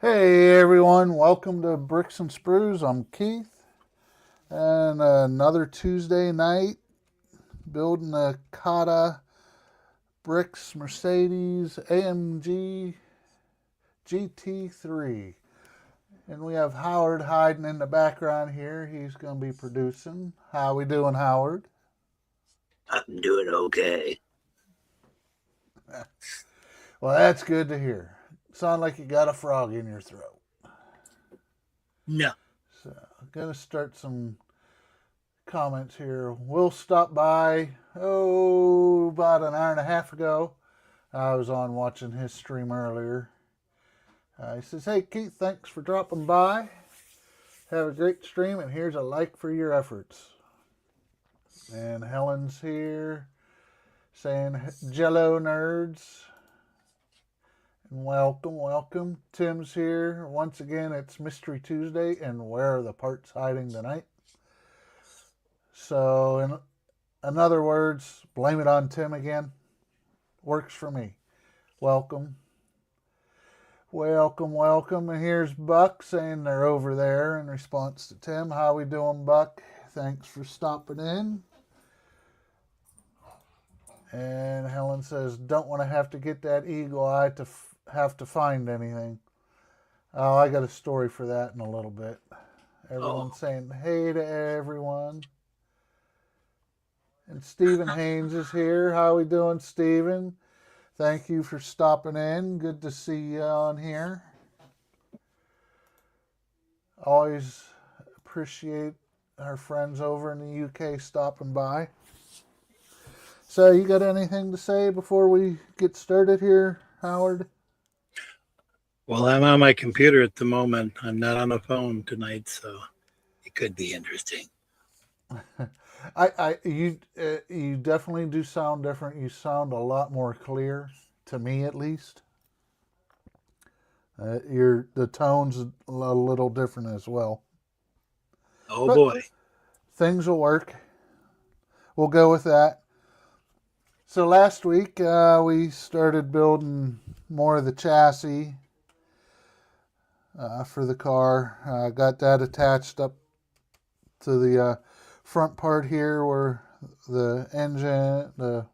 Hey everyone, welcome to Bricks and Sprues. I'm Keith, and another Tuesday night building a CaDA Bricks Mercedes-AMG GT3. And we have Howard hiding in the background here. He's going to be producing. How we doing, Howard? I'm doing okay. Well, that's good to hear. Sound like you got a frog in your throat. No. So, I'm going to start some comments here. We'll stop by, about an hour and a half ago. I was on watching his stream earlier. He says, "Hey, Keith, thanks for dropping by. Have a great stream, and here's a like for your efforts." And Helen's here saying, "Jello nerds." And welcome, welcome. Tim's here. Once again, it's Mystery Tuesday, and where are the parts hiding tonight? So, in other words, blame it on Tim again. Works for me. Welcome. Welcome, welcome. And here's Buck saying they're over there in response to Tim. How we doing, Buck? Thanks for stopping in. And Helen says, "Don't want to have to get that eagle eye to have to find anything." Oh, I got a story for that in a little bit. Everyone's saying hey to everyone. And Stephen Haynes is here. How we doing, Stephen? Thank you for stopping in. Good to see you on here. Always appreciate our friends over in the UK stopping by. So, you got anything to say before we get started here, Howard? Well, I'm on my computer at the moment. I'm not on the phone tonight, so it could be interesting. You definitely do sound different. You sound a lot more clear, to me at least. The tone's a little different as well. Oh But boy. things will work. We'll go with that. So last week we started building more of the chassis for the car. Got that attached up to the front part here where the engine, the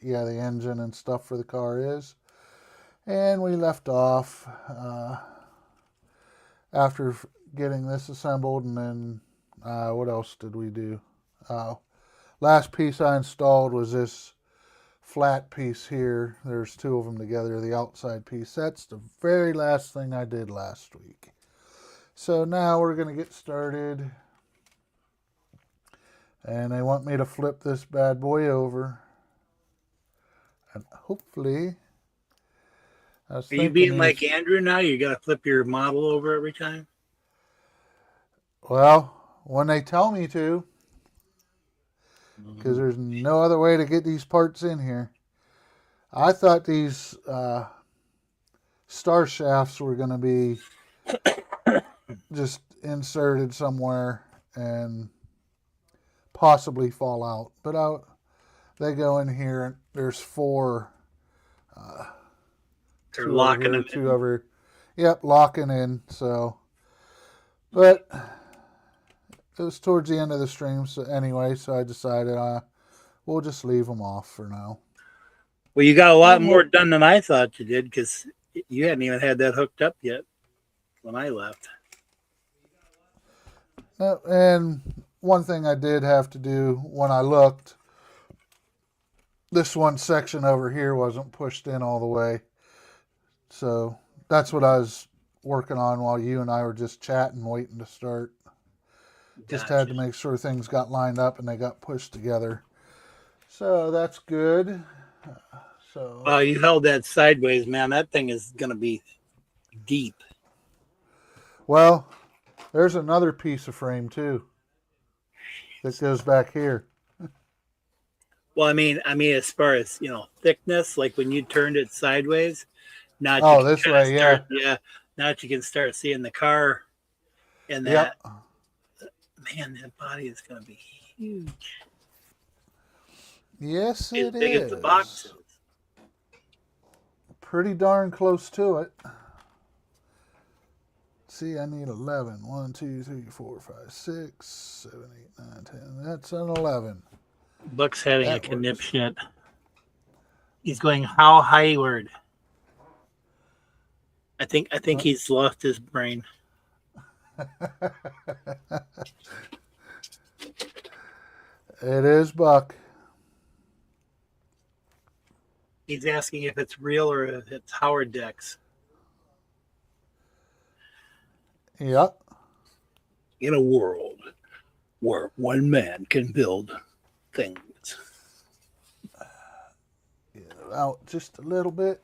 engine and stuff for the car is. And we left off after getting this assembled, and then what else did we do? Last piece I installed was this flat piece here. There's two of them together, the outside piece. That's the very last thing I did last week. So now we're going to get started. And they want me to flip this bad boy over. And hopefully, Are you being like Andrew now? You got to flip your model over every time? Well, when they tell me to, because there's no other way to get these parts in here. I thought these star shafts were going to be just inserted somewhere and possibly fall out. But they go in here, and there's four. They're locking them two over. Yep, locking in. So, but it was towards the end of the stream, so anyway, so I decided we'll just leave them off for now. Well, you got a lot more done than I thought you did, because you hadn't even had that hooked up yet when I left. And one thing I did have to do when I looked, this one section over here wasn't pushed in all the way. So that's what I was working on while you and I were just chatting, waiting to start. Just had to make sure things got lined up and they got pushed together. So that's good. You held that sideways, man. That thing is going to be deep. Well, there's another piece of frame too that goes back here. Well, I mean, as far as thickness, like when you turned it sideways. Now this way, yeah. Yeah. Now that you can start seeing the car, and that, man, that body is going to be huge. Yes, it is. Big as the box is. Pretty darn close to it. see, I need 11. 1, 2, 3, 4, 5, 6, 7, 8, 9, 10. That's an 11. Buck's having That a works. conniption. He's going how highward. I think he's lost his brain. It is Buck. He's asking if it's real or if it's Howard Decks. Yep. In a world where one man can build things. Get it out just a little bit.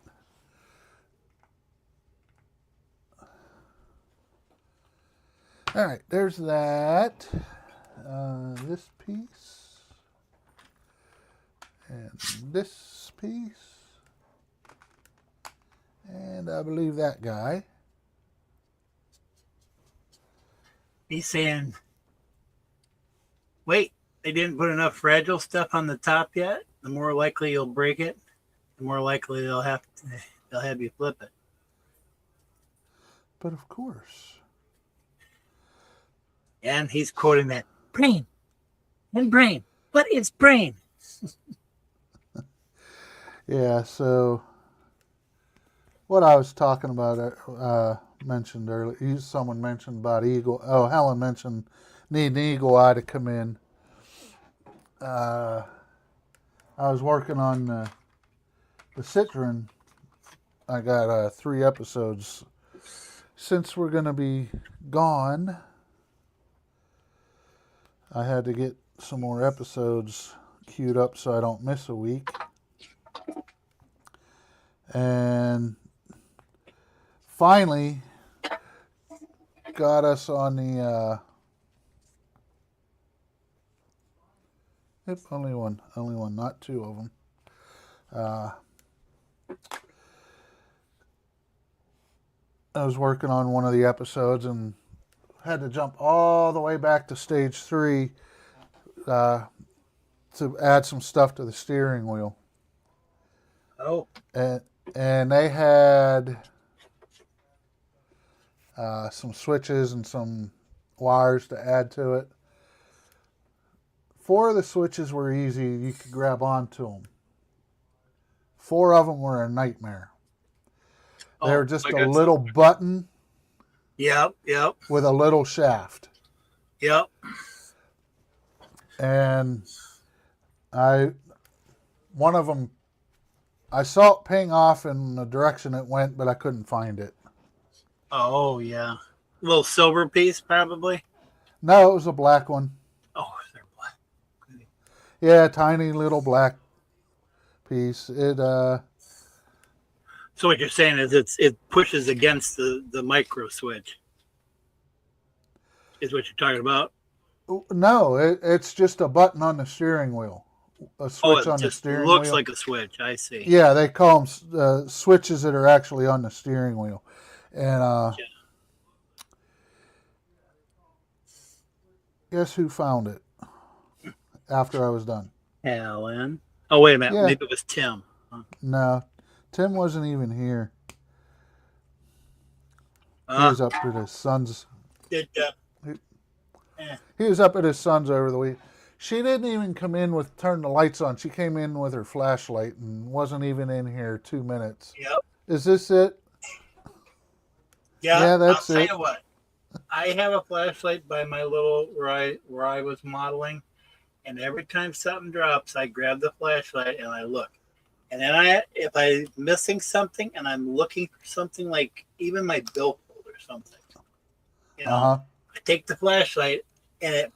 All right, there's that. This piece. And this piece. And I believe that guy. He's saying, wait, they didn't put enough fragile stuff on the top yet. The more likely you'll break it, the more likely they'll have you flip it. But of course. And he's quoting that brain and brain. What is brain? Yeah, so what I was talking about, mentioned earlier, someone mentioned about eagle. Oh, Helen mentioned need an eagle eye to come in. I was working on the Citroen. I got 3 episodes. Since we're going to be gone, I had to get some more episodes queued up so I don't miss a week. And finally got us on the only one, not 2 of them. I was working on one of the episodes and had to jump all the way back to stage 3 to add some stuff to the steering wheel. Oh. And they had some switches and some wires to add to it. 4 of the switches were easy. You could grab onto them. 4 of them were a nightmare. They were just a little button. Yep. With a little shaft. Yep. And one of them, I saw it ping off in the direction it went, but I couldn't find it. Oh, yeah. A little silver piece, probably? No, it was a black one. Oh, they're black. Yeah, tiny little black piece. So what you're saying is it pushes against the micro switch, is what you're talking about? No, it's just a button on the steering wheel. A switch on the steering wheel. It looks like a switch. I see. Yeah, they call them switches that are actually on the steering wheel. And guess who found it after I was done? Helen. Oh, wait a minute. Yeah. Maybe it was Tim. Huh? No, Tim wasn't even here. He was up at his son's. He was up at his son's over the week. She didn't even come in turn the lights on. She came in with her flashlight and wasn't even in here 2 minutes. Yep. Is this it? Yeah, that's I'll it. tell you what. I have a flashlight by my little where I was modeling, and every time something drops, I grab the flashlight and I look. And then if I'm missing something and I'm looking for something like even my billfold or something, I take the flashlight and it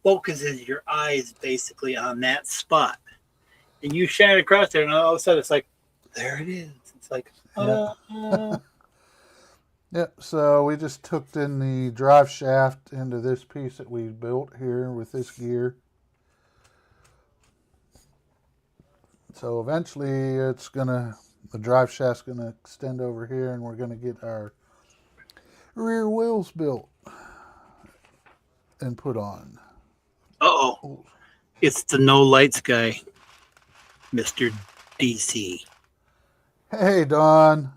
focuses your eyes basically on that spot. And you shine it across there and all of a sudden it's like, there it is. It's like, Yep, so we just hooked in the drive shaft into this piece that we built here with this gear. So eventually the drive shaft's gonna extend over here and we're gonna get our rear wheels built and put on. Uh-oh. It's the no lights guy, Mr. DC. Hey, Don.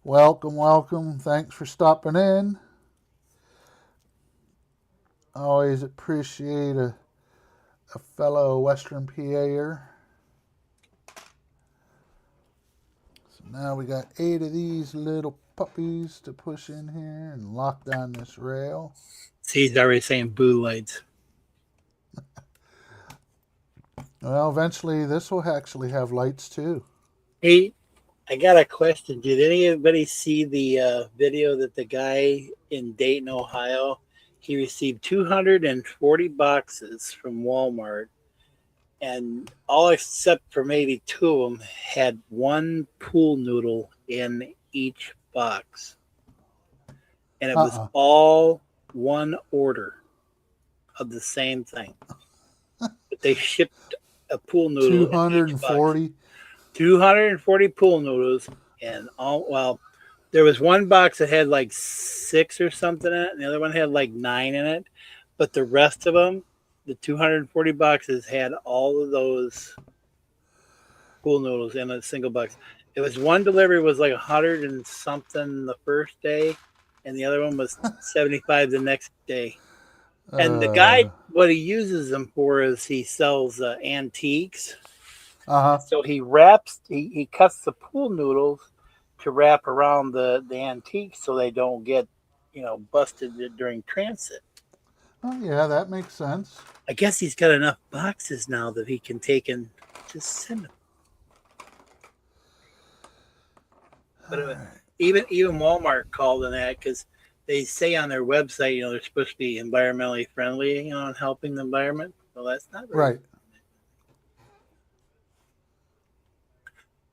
Welcome, welcome. Thanks for stopping in. Always appreciate a fellow Western PA'er. So now we got 8 of these little puppies to push in here and lock down this rail. See, he's already saying boo lights. Well, eventually this will actually have lights too. Hey, I got a question. Did anybody see the video that the guy in Dayton, Ohio, he received 240 boxes from Walmart, and all except for maybe 2 of them had one pool noodle in each box. And it was all one order of the same thing. But they shipped a pool noodle 240? 240 pool noodles, and there was one box that had like 6 or something in it, and the other one had like 9 in it. But the rest of them, the 240 boxes, had all of those pool noodles in a single box. It was one delivery was like 100 and something the first day, and the other one was 75 the next day. And the guy, what he uses them for is he sells antiques. So he cuts the pool noodles to wrap around the antiques so they don't get, busted during transit. Oh, yeah, that makes sense. I guess he's got enough boxes now that he can take and just send them. But even Walmart called on that because they say on their website, they're supposed to be environmentally friendly, and helping the environment. Well, that's not right.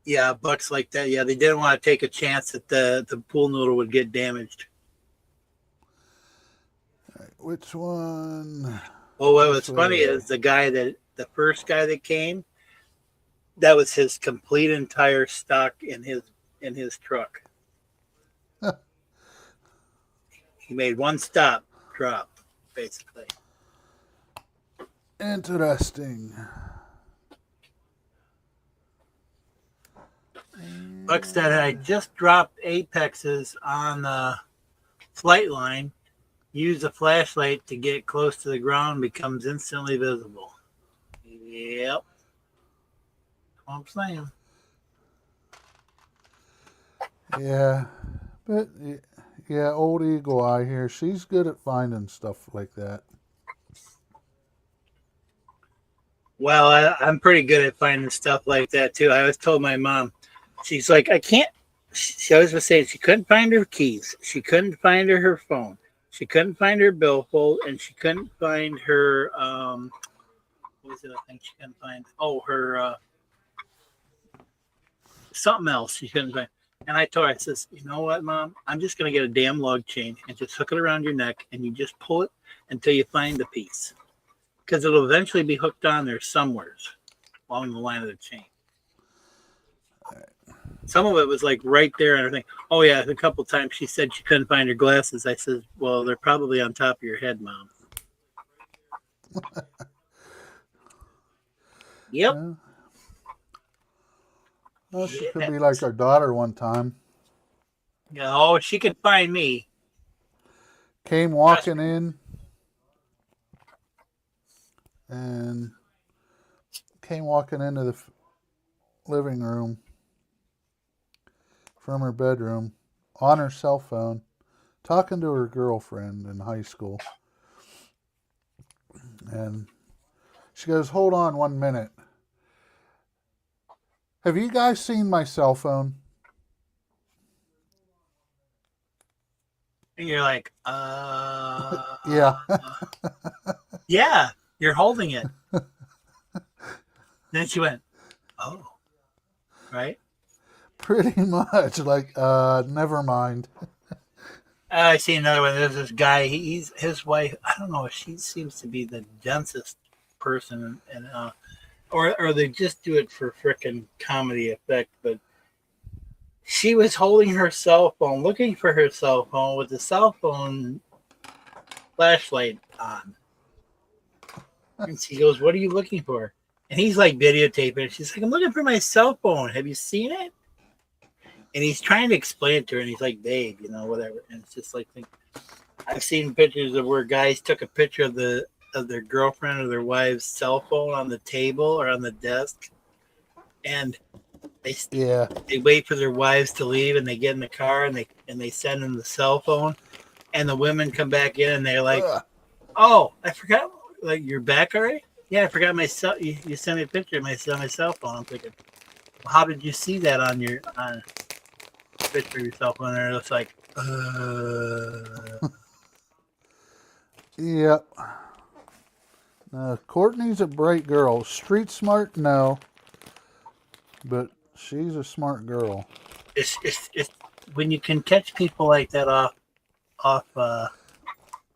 Yeah, bucks like that. Yeah, they didn't want to take a chance that the pool noodle would get damaged. All right, which one? Well, what was funny is the first guy that came, that was his complete entire stock in his truck. He made one drop, basically. Interesting. Buck said I just dropped apexes on the flight line. Use a flashlight to get close to the ground, becomes instantly visible. Yep. That's what I'm saying. Yeah. But, yeah, old Eagle Eye here. She's good at finding stuff like that. Well, I'm pretty good at finding stuff like that, too. I always told my mom, she's like, I can't. She always was saying she couldn't find her keys. She couldn't find her phone. She couldn't find her billfold, and she couldn't find her, what was the other thing she couldn't find? Oh, her, something else she couldn't find. And I told her, I says, you know what, Mom? I'm just going to get a damn lug chain and just hook it around your neck, and you just pull it until you find the piece. Because it'll eventually be hooked on there somewhere along the line of the chain. Some of it was like right there and everything. Oh, yeah, a couple of times she said she couldn't find her glasses. I said, well, they're probably on top of your head, Mom. Yep. Yeah. Well, she could be like our daughter one time. Yeah, oh, she could find me. Came walking in and came walking into the living room from her bedroom on her cell phone, talking to her girlfriend in high school. And she goes, hold on 1 minute. Have you guys seen my cell phone? And you're like, Yeah. Yeah, you're holding it. Then she went, oh, right? Pretty much. Like, never mind. I see another one. There's this guy. His wife. I don't know. She seems to be the densest person, and or they just do it for frickin' comedy effect. But she was holding her cell phone, looking for her cell phone with the cell phone flashlight on, and she goes, "What are you looking for?" And he's like videotaping it. She's like, "I'm looking for my cell phone. Have you seen it?" And he's trying to explain it to her, and he's like, "Babe, you know, whatever." And it's just like, I've seen pictures of where guys took a picture of their girlfriend or their wife's cell phone on the table or on the desk, and they Yeah. they wait for their wives to leave, and they get in the car, and they send them the cell phone, and the women come back in, and they're like, Ugh. "Oh, I forgot. Like, you're back already? Yeah, I forgot my cell. You sent me a picture of my cell phone." I'm thinking, well, how did you see that on picture of your cell phone? And it's like, Yep. Courtney's a bright girl. Street smart, no. But she's a smart girl. it's when you can catch people like that off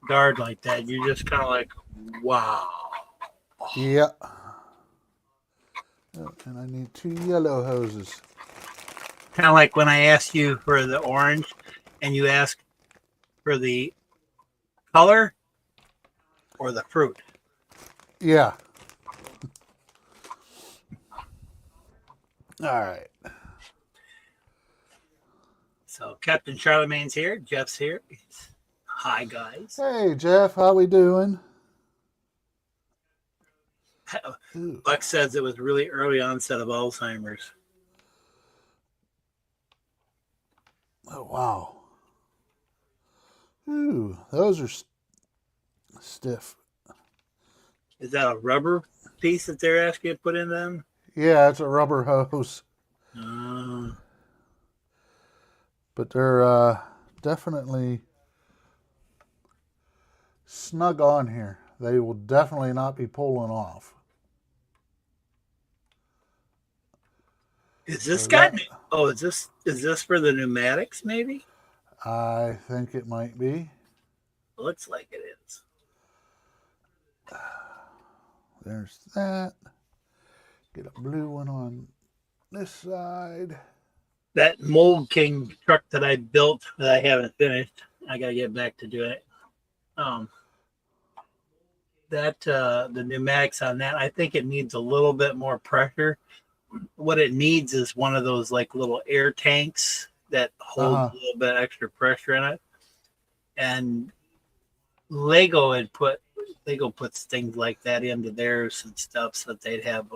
guard like that, you're just kind of like, wow. Yep. Oh, and I need 2 yellow hoses. Kind of like when I asked you for the orange, and you asked for the color or the fruit. Yeah. All right. So Captain Charlemagne's here. Jeff's here. Hi, guys. Hey, Jeff. How we doing? Ooh. Buck says it was really early onset of Alzheimer's. Oh, wow. Ooh, those are stiff. Is that a rubber piece that they're asking you to put in them? Yeah, it's a rubber hose. But they're definitely snug on here. They will definitely not be pulling off. Is this got? Oh, is this for the pneumatics? Maybe. I think it might be. Looks like it is. There's that. Get a blue one on this side. That Mold King truck that I built that I haven't finished. I gotta get back to doing it. The pneumatics on that, I think it needs a little bit more pressure. What it needs is one of those like little air tanks that hold a little bit extra pressure in it. And Lego puts things like that into theirs and stuff, so that they'd have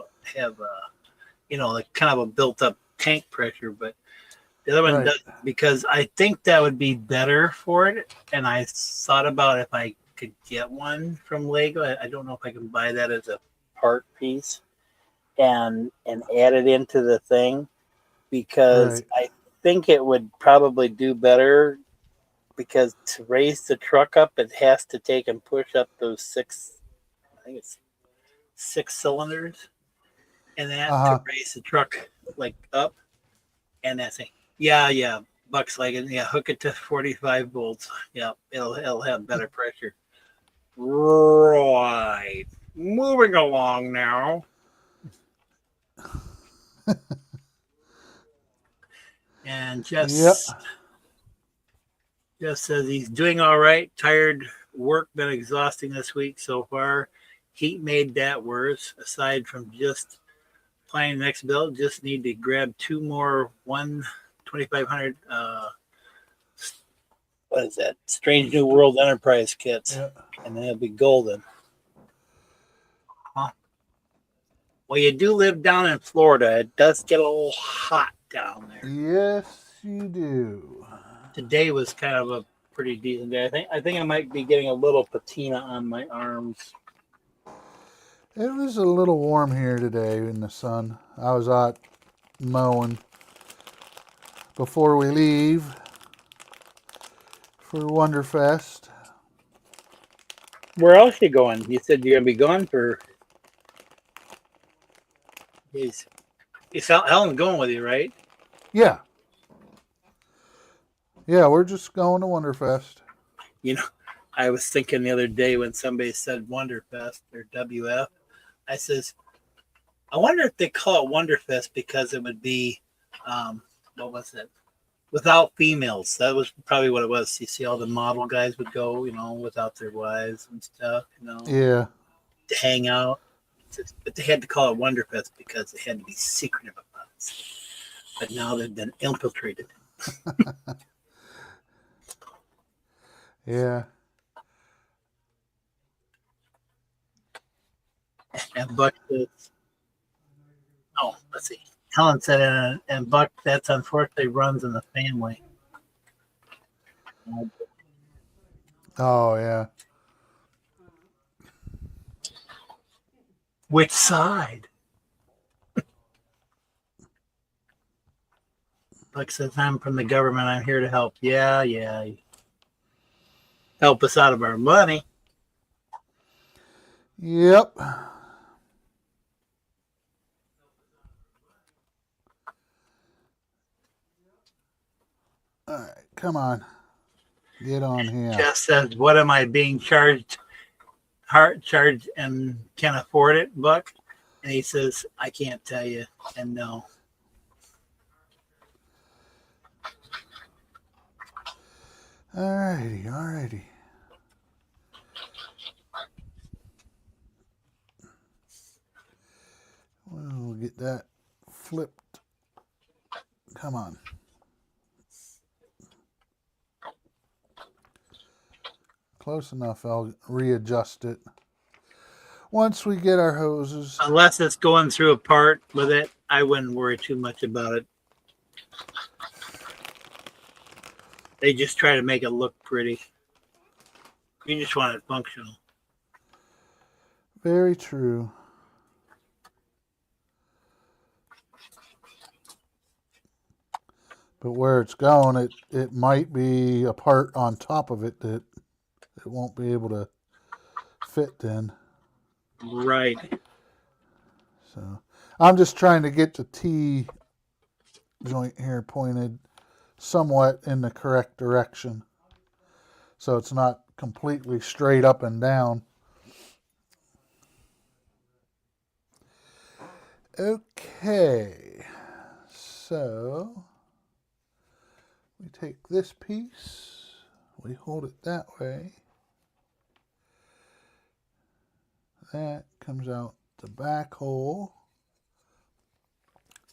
like kind of a built up tank pressure. But the other one doesn't, because I think that would be better for it. And I thought about if I could get one from Lego. I don't know if I can buy that as a part piece and add it into the thing, because I think it would probably do better, because to raise the truck up, it has to take and push up those six cylinders, and that to raise the truck like up. And that thing, yeah, Buck's like, yeah, hook it to 45 volts. Yeah, it'll have better pressure. Right. Moving along now. And Jeff says he's doing all right. Tired, work been exhausting this week so far. Heat made that worse. Aside from just planning the next build, just need to grab 2 more 2500 what is that? Strange New World Enterprise kits. Yeah. And then it'll be golden. Huh? Well, you do live down in Florida. It does get a little hot down there. Yes, you do. Today was kind of a pretty decent day. I think I might be getting a little patina on my arms. It was a little warm here today in the sun. I was out mowing before we leave for Wonderfest. Where else you going? You said you're going to be gone for... Helen's going with you, right? Yeah. Yeah, we're just going to Wonderfest. You know, I was thinking the other day when somebody said Wonderfest or WF, I says, I wonder if they call it Wonderfest because it would be, what was it? Without females. That was probably what it was. You see all the model guys would go, without their wives and stuff, Yeah. To hang out. But they had to call it Wonderfest because they had to be secretive about it. but now they've been infiltrated. Yeah. And Buck says, oh, let's see. Helen said, and Buck, that's unfortunately runs in the family. Oh, yeah. Which side? Buck says, I'm from the government. I'm here to help. Yeah. Help us out of our money. Yep. All right, come on. Get on here. Jeff says, what am I being charged? Charged and can afford it, Buck? And he says, I can't tell you. And no. Alrighty. We'll get that flipped. Come on. Close enough. I'll readjust it once we get our hoses. Unless it's going through a part with it, I wouldn't worry too much about it. They just try to make it look pretty. You just want it functional. Very true. But where it's going, it might be a part on top of it that it won't be able to fit in. Right. So I'm just trying to get the T joint here pointed somewhat in the correct direction, so it's not completely straight up and down. Okay, so we take this piece, we hold it that way, that comes out the back hole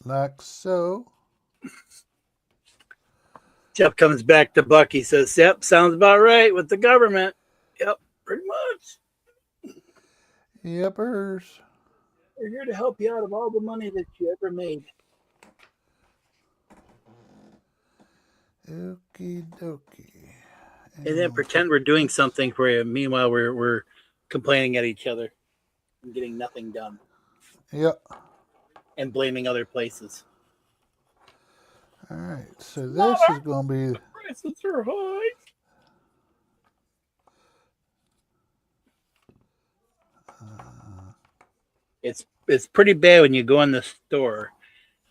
like so. Jeff comes back to Buck. He says, yep, sounds about right with the government. Yep, pretty much. Yepers. We're here to help you out of all the money that you ever made. Okie dokie. And then pretend we're doing something for you. Meanwhile, we're complaining at each other and getting nothing done. Yep. And blaming other places. All right, so this is going to be. Prices are high. It's pretty bad when you go in the store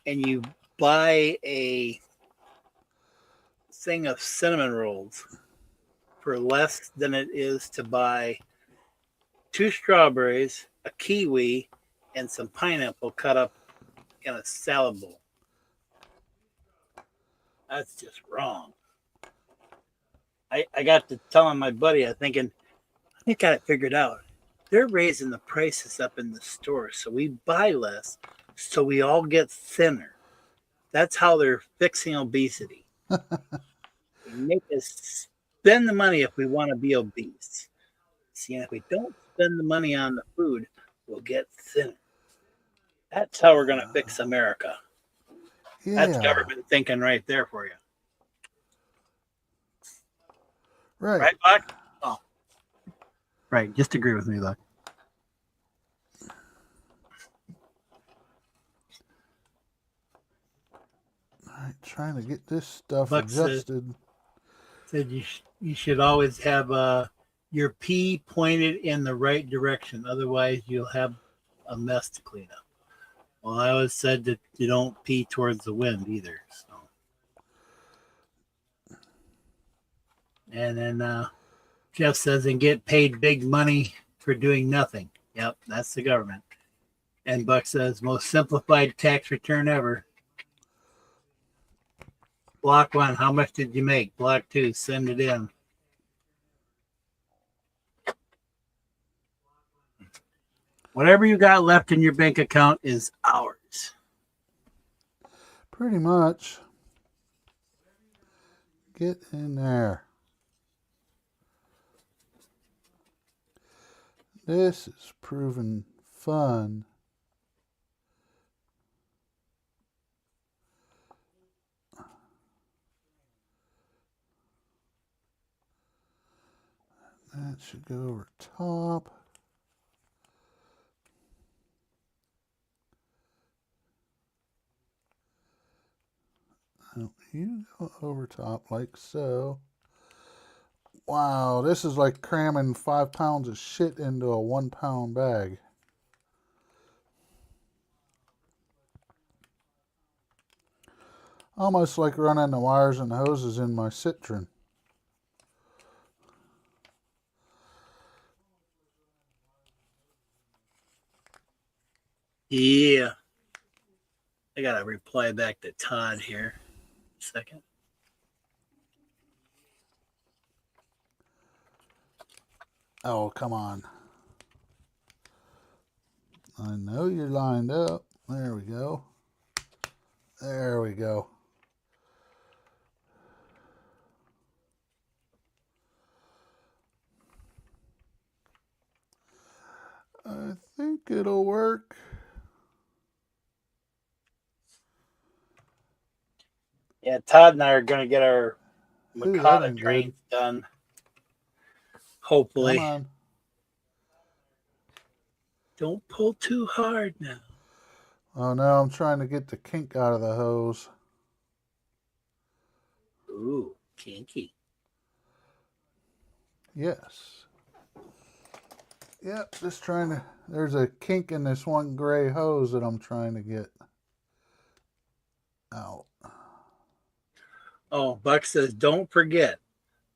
and you buy a thing of cinnamon rolls for less than it is to buy 2 strawberries, a kiwi, and some pineapple cut up in a salad bowl. That's just wrong. I got to telling my buddy, I think I got it figured out. They're raising the prices up in the store, so we buy less, so we all get thinner. That's how they're fixing obesity. They make us spend the money if we want to be obese. See, and if we don't spend the money on the food, we'll get thinner. That's how we're going to fix America. Yeah. That's government thinking right there for you. Right. Right, Buck? Oh. Right. Just agree with me, Buck. All right, trying to get this stuff Buck adjusted. Said you should always have your pee pointed in the right direction. Otherwise, you'll have a mess to clean up. Well, I always said that you don't pee towards the wind either. So. And then Jeff says, and get paid big money for doing nothing. Yep, that's the government. And Buck says, most simplified tax return ever. Block 1, how much did you make? Block 2, send it in. Whatever you got left in your bank account is ours. Pretty much. Get in there. This is proving fun. That should go over top. You go over top like so. Wow, this is like cramming 5 pounds of shit into a 1 pound bag. Almost like running the wires and hoses in my Citroen. Yeah. I gotta reply back to Todd here. Second. Oh, come on. I know you're lined up. There we go. There we go. I think it'll work. Yeah, Todd and I are gonna get our Ooh, that Makata ain't trains good. done. Hopefully. Come on. Don't pull too hard now. Oh no, I'm trying to get the kink out of the hose. Ooh, kinky. Yes. Yep, just trying to... There's a kink in this one gray hose that I'm trying to get out. Oh, Buck says, don't forget,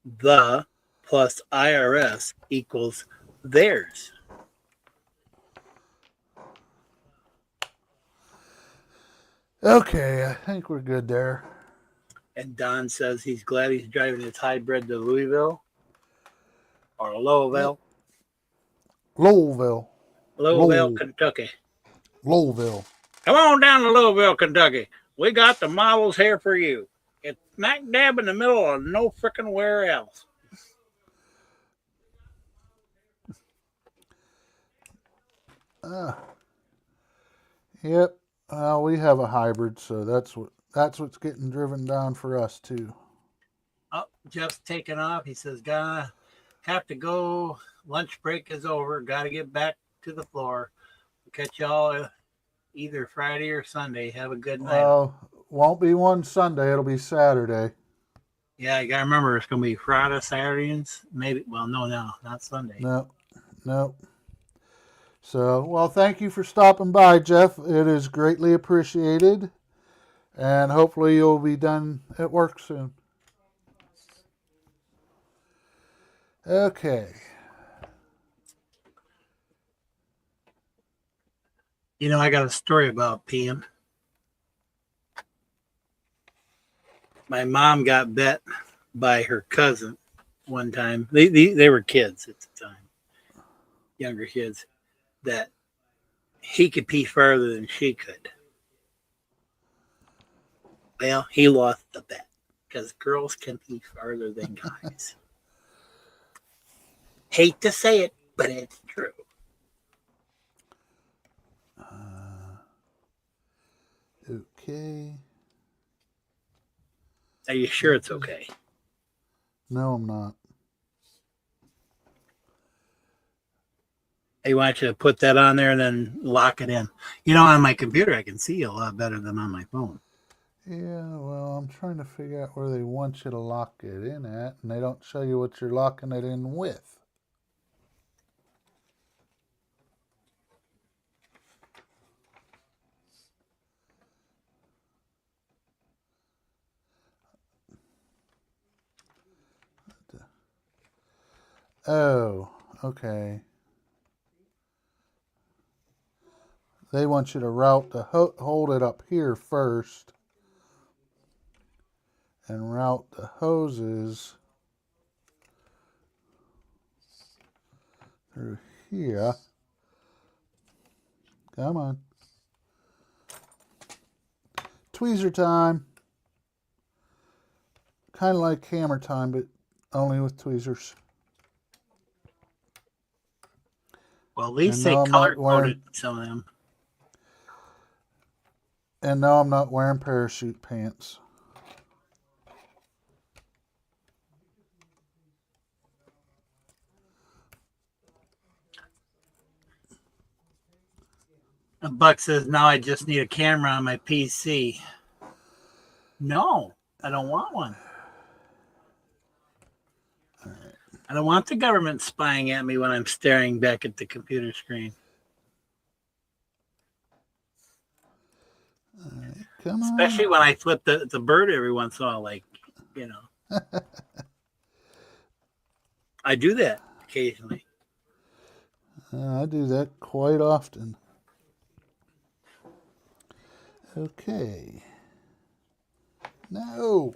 the plus IRS equals theirs. Okay, I think we're good there. And Don says he's glad he's driving his hybrid to Louisville or Louisville. Yep. Louisville. Louisville, Kentucky. Louisville. Come on down to Louisville, Kentucky. We got the models here for you. It's smack dab in the middle of no frickin' where else. Yep. We have a hybrid, so that's what's getting driven down for us too. Oh, Jeff's taking off. He says, "Gonna have to go. Lunch break is over. Got to get back to the floor. Catch y'all either Friday or Sunday. Have a good night." Won't be one Sunday. It'll be Saturday. Yeah, you gotta remember it's gonna be Friday, Saturday, and maybe. Well, no, not Sunday. No. So, well, thank you for stopping by, Jeff. It is greatly appreciated. And hopefully you'll be done at work soon. Okay. You know, I got a story about peeing. My mom got bet by her cousin one time. They were kids at the time, younger kids, that he could pee further than she could. Well, he lost the bet because girls can pee farther than guys. Hate to say it, but it's true. Okay. Are you sure it's okay? No, I'm not. I want you to put that on there and then lock it in. You know, on my computer, I can see a lot better than on my phone. Yeah, well, I'm trying to figure out where they want you to lock it in at, and they don't show you what you're locking it in with. Oh, okay. They want you to route the hold it up here first and route the hoses through here. Come on. tweezer time. Kind of like hammer time, but only with tweezers. Well, at least they color-coded some of them. And no, I'm not wearing parachute pants. Buck says, now I just need a camera on my PC. No, I don't want one. I don't want the government spying at me when I'm staring back at the computer screen. Come on. Especially when I flip the bird every once in a while, like, you know. I do that occasionally. I do that quite often. Okay. No.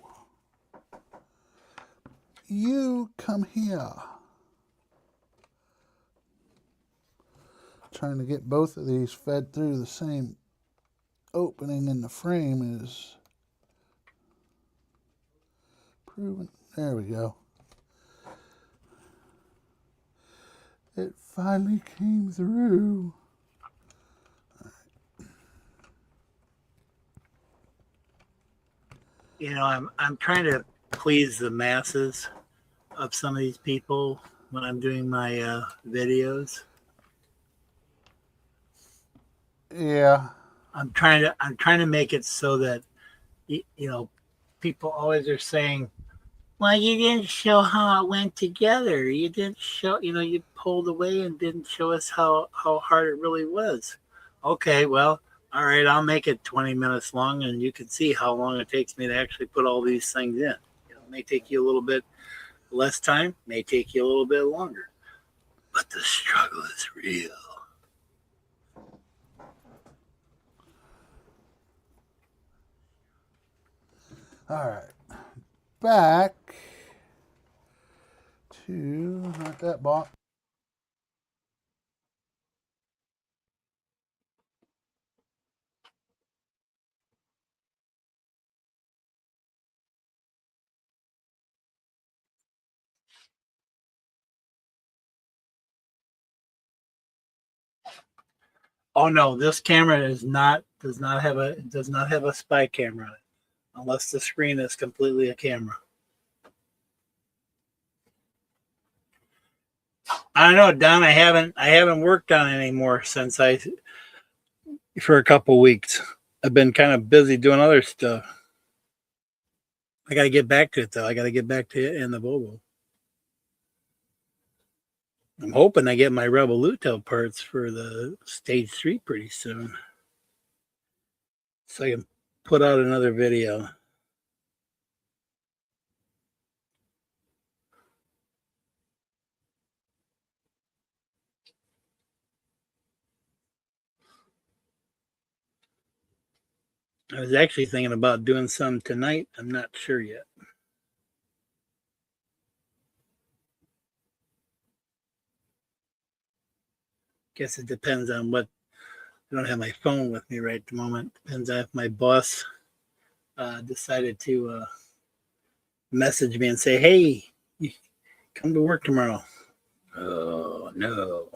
You come here. Trying to get both of these fed through the same opening in the frame is proven. There we go. It finally came through. You know, I'm trying to please the masses of some of these people when I'm doing my videos. Yeah. I'm trying to make it so that you know, people always are saying, well, you didn't show how it went together. You didn't show, you know, you pulled away and didn't show us how hard it really was. Okay, well, all right, I'll make it 20 minutes long, and you can see how long it takes me to actually put all these things in. You know, it may take you a little bit less time, may take you a little bit longer, but the struggle is real. All right. Back to, not that box. Oh no, this camera does not have a spy camera on it, unless the screen is completely a camera. I don't know, Don. I haven't worked on it anymore for a couple weeks. I've been kind of busy doing other stuff. I got to get back to it though. I got to get back to it in the Volvo. I'm hoping I get my Revoluto parts for the Stage 3 pretty soon, so I can put out another video. I was actually thinking about doing some tonight. I'm not sure yet. Guess it depends on what. I don't have my phone with me right at the moment. Depends on if my boss decided to message me and say, hey, come to work tomorrow. Oh, no.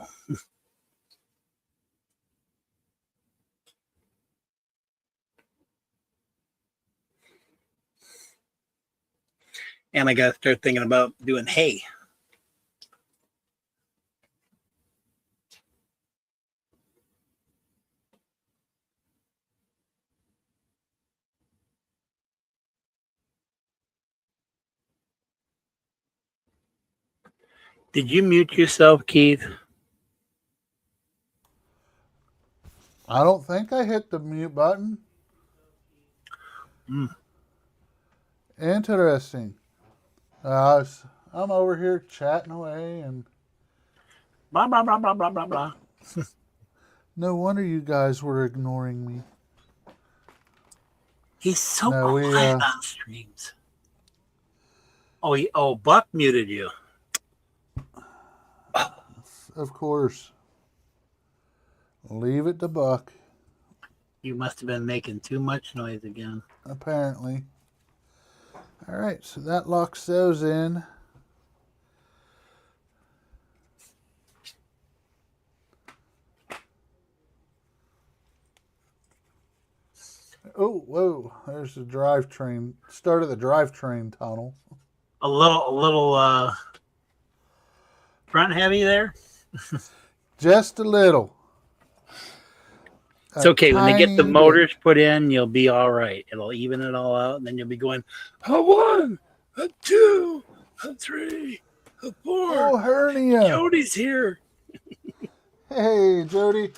And I got to start thinking about doing hay. Did you mute yourself, Keith? I don't think I hit the mute button. Interesting. I'm over here chatting away and blah, blah, blah, blah, blah, blah, blah. No wonder you guys were ignoring me. He's so quiet on streams. Oh, Buck muted you. Of course. Leave it to Buck. You must have been making too much noise again. Apparently. All right, so that locks those in. Oh, whoa, there's the drivetrain, start of the drivetrain tunnel. A little front heavy there. Just a little. It's okay. When they get the tiny motors put in, you'll be all right. It'll even it all out, and then you'll be going, a 1, a 2, a 3, a 4. Oh, hernia. Jody's here. Hey, Jody.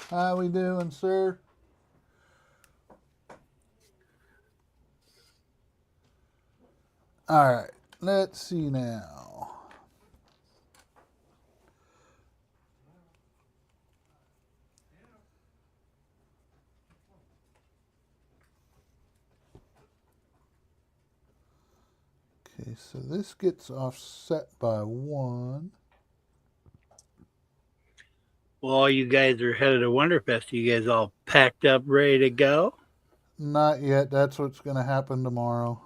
How we doing, sir? All right, let's see now. Okay, so this gets offset by 1. Well, you guys are headed to Wonderfest. You guys all packed up, ready to go? Not yet. That's what's going to happen tomorrow.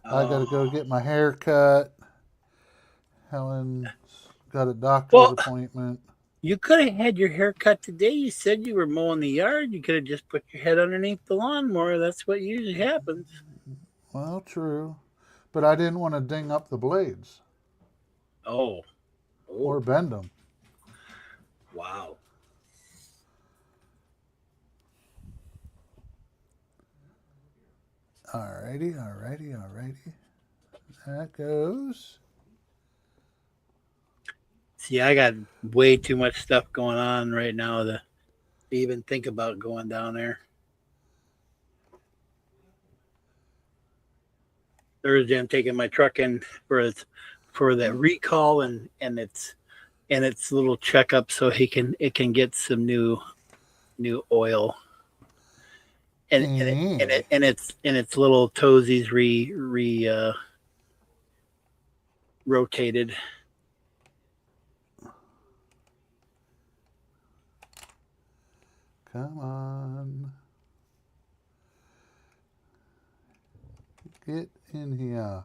I got to go get my hair cut. Helen's got a doctor's appointment. You could have had your hair cut today. You said you were mowing the yard. You could have just put your head underneath the lawnmower. That's what usually happens. Well, true. But I didn't want to ding up the blades. Oh. Or bend them. Wow. Alrighty. That goes. See, I got way too much stuff going on right now to even think about going down there. Thursday, I'm taking my truck in for that recall and its little checkup so it can get some new oil. And its little toesies rotated. Come on. Get in here.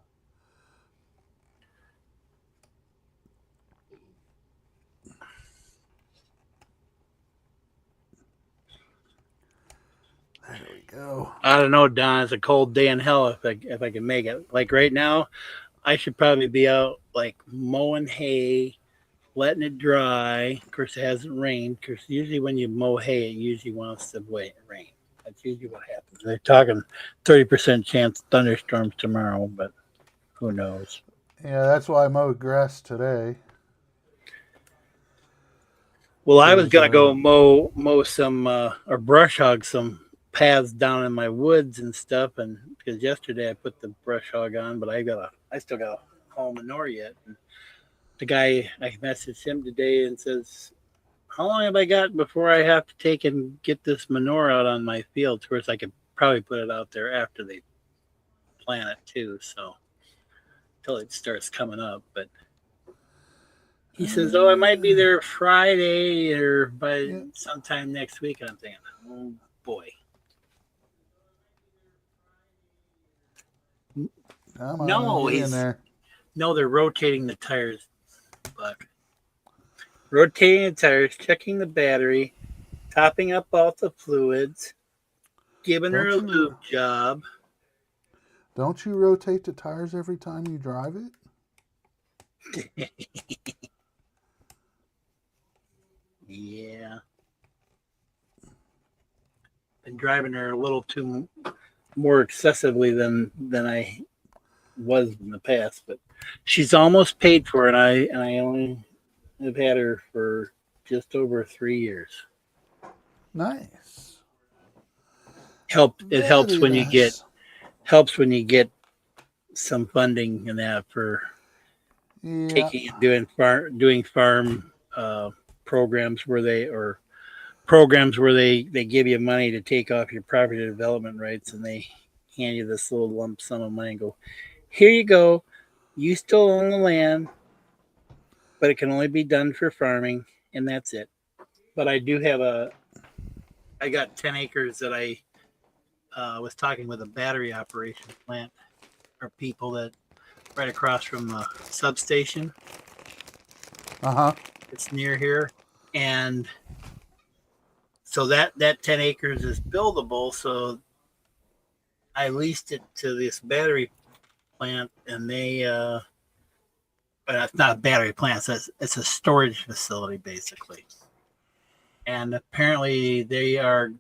There we go. I don't know, Don. It's a cold day in hell if I can make it. Like right now, I should probably be out like mowing hay, letting it dry. Of course, it hasn't rained because usually when you mow hay, it usually wants to rain. That's usually what happens. They're talking 30% chance thunderstorms tomorrow, but who knows? Yeah, that's why I mowed grass today. Well, I was gonna go mow some or brush hog some paths down in my woods and stuff, and because yesterday I put the brush hog on, but I still got to haul manure yet. And the guy, I messaged him today and says, how long have I got before I have to take and get this manure out on my fields? Of course, I could probably put it out there after they plant it too, so until it starts coming up. But he says, oh, I might be there Friday or by sometime next week. And I'm thinking, oh boy. Come on, get in there. No, they're rotating the tires, Buck. Rotating the tires, checking the battery, topping up all the fluids, giving her a lube job. Don't you rotate the tires every time you drive it? Yeah. Been driving her a little too more excessively than I was in the past, but she's almost paid for it. And I only have had her for just over 3 years. Nice. It helps when you get some funding in that for taking and doing farm programs where they give you money to take off your property development rights, and they hand you this little lump sum of money and go, here you go, you still own the land, but it can only be done for farming, and that's it. but I do have I got 10 acres that I was talking with a battery operation plant or people that right across from the substation. Uh-huh. It's near here. And so that 10 acres is buildable. So I leased it to this battery plant, and they, but it's not a battery plant. It's a storage facility, basically. And apparently they are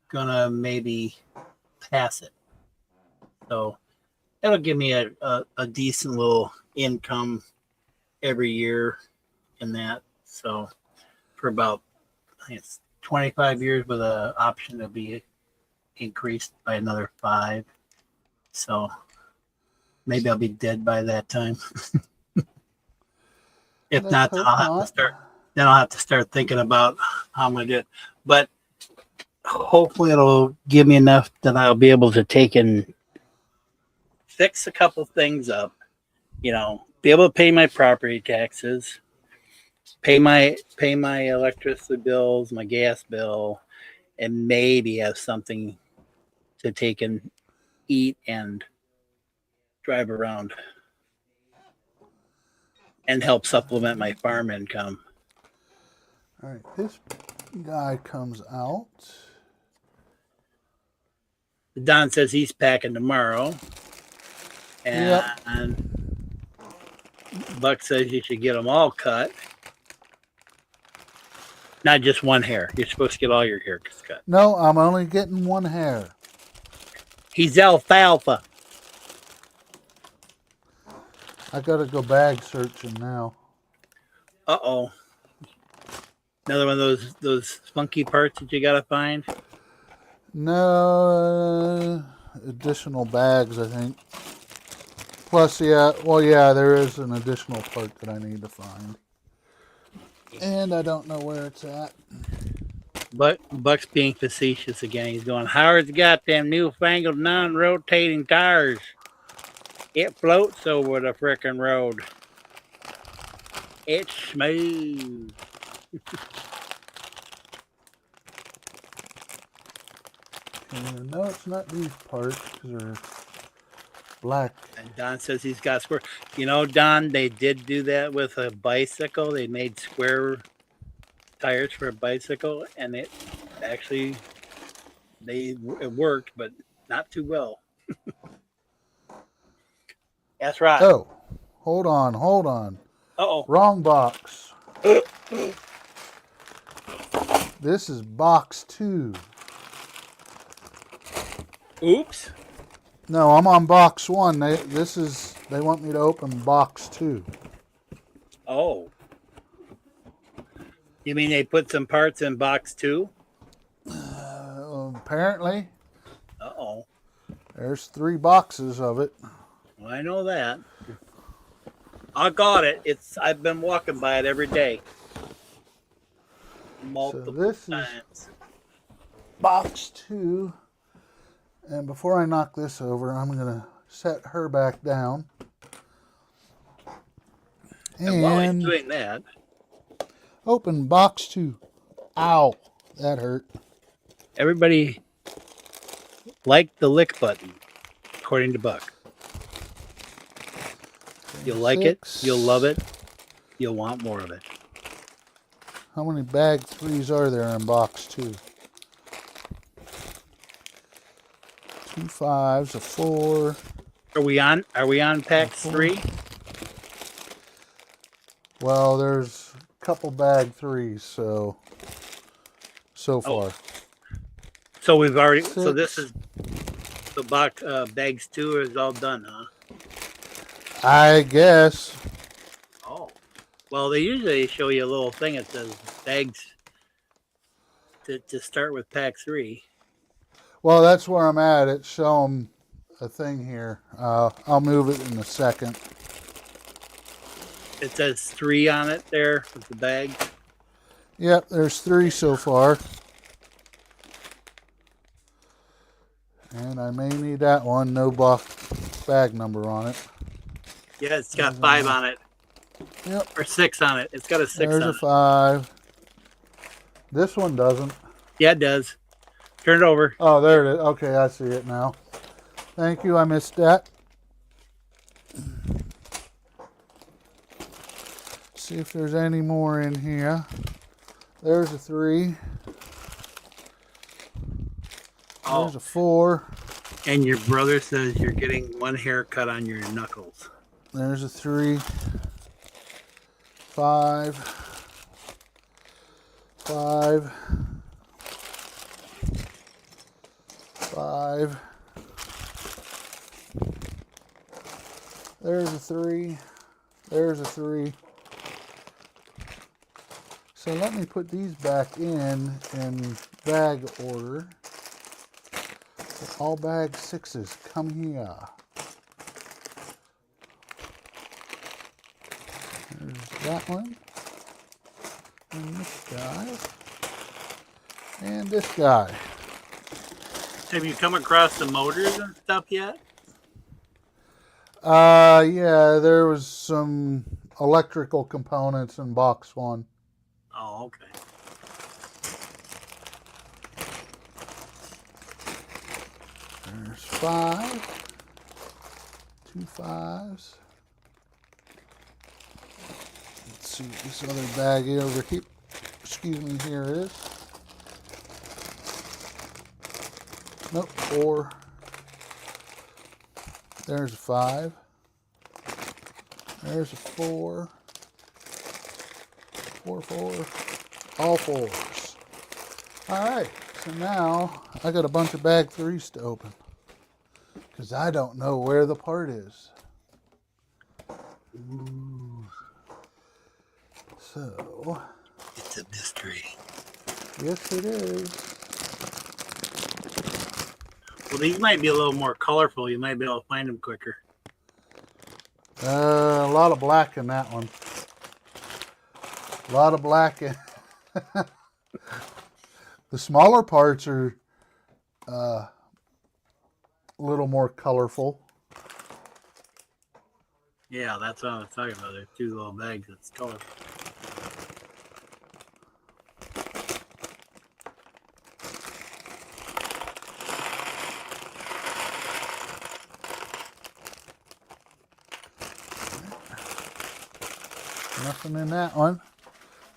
going to maybe pass it. So that'll give me a decent little income every year in that. So for about, I think it's 25 years with an option to be increased by another 5. So maybe I'll be dead by that time. If Let's not, hope I'll have to start thinking about how I'm going to do it. But hopefully it'll give me enough that I'll be able to take and fix a couple things up, be able to pay my property taxes, pay my electricity bills, my gas bill, and maybe have something to take and eat and drive around and help supplement my farm income. All right, this guy comes out. Don says he's packing tomorrow. And Yep. Buck says you should get them all cut. Not just one hair. You're supposed to get all your hair cut. No, I'm only getting one hair. He's alfalfa. I gotta go bag searching now. Uh-oh. Another one of those funky parts that you gotta find? No, additional bags, I think. Plus, yeah, there is an additional part that I need to find. And I don't know where it's at. But Buck's being facetious again. He's going, Howard's got them newfangled non-rotating tires. It floats over the frickin' road. It's smooth. No, it's not these parts because they're black. And Don says he's got square. Don, they did do that with a bicycle. They made square tires for a bicycle, and it actually it worked, but not too well. That's right. Oh, hold on. Uh-oh. Wrong box. This is box 2. Oops. No, I'm on box 1. They want me to open box 2. Oh. You mean they put some parts in box 2? Apparently. Uh-oh. There's 3 boxes of it. Well, I know that. I got it. I've been walking by it every day. Multiple times. Is box 2. And before I knock this over, I'm going to set her back down. And while he's doing that, open box 2. Ow, that hurt. Everybody liked the lick button, according to Buck. You'll like it. You'll love it. You'll want more of it. How many bag 3s are there in box 2? 2 5s, a 4. Are we on pack 3? Well, there's a couple bag 3s, so far. So we've already. 6. So this is the box. Bags 2 is all done, huh? I guess. Oh. Well, they usually show you a little thing that says bags to start with pack 3. Well, that's where I'm at. It's showing a thing here. I'll move it in a second. It says 3 on it there with the bag. Yep, there's 3 so far. And I may need that one. No bag number on it. Yeah, it's got 5 on it. Yep. Or 6 on it. It's got a 6 There's on a it. 5. This one doesn't. Yeah, it does. Turn it over. Oh, there it is. Okay, I see it now. Thank you. I missed that. See if there's any more in here. There's a 3. There's a 4. And your brother says you're getting one haircut on your knuckles. There's a 3. 5. 5. 5. There's a 3. There's a 3. So let me put these back in bag order. All bag 6s, come here. There's that one. And this guy. And this guy. Have you come across the motors and stuff yet? Yeah, there was some electrical components in box 1. Oh, okay. There's 5. 2 5s. Let's see what this other bag over here. Excuse me, here it is. Nope, 4. There's a 5. There's a 4. 4, 4. All 4s. Alright, so now I got a bunch of bag 3s to open. Because I don't know where the part is. Ooh. So. It's a mystery. Yes, it is. Well, these might be a little more colorful. You might be able to find them quicker. A lot of black in that one. A lot of black in. The smaller parts are a little more colorful. Yeah, that's what I was talking about. There's 2 little bags that's colorful. Nothing in that one.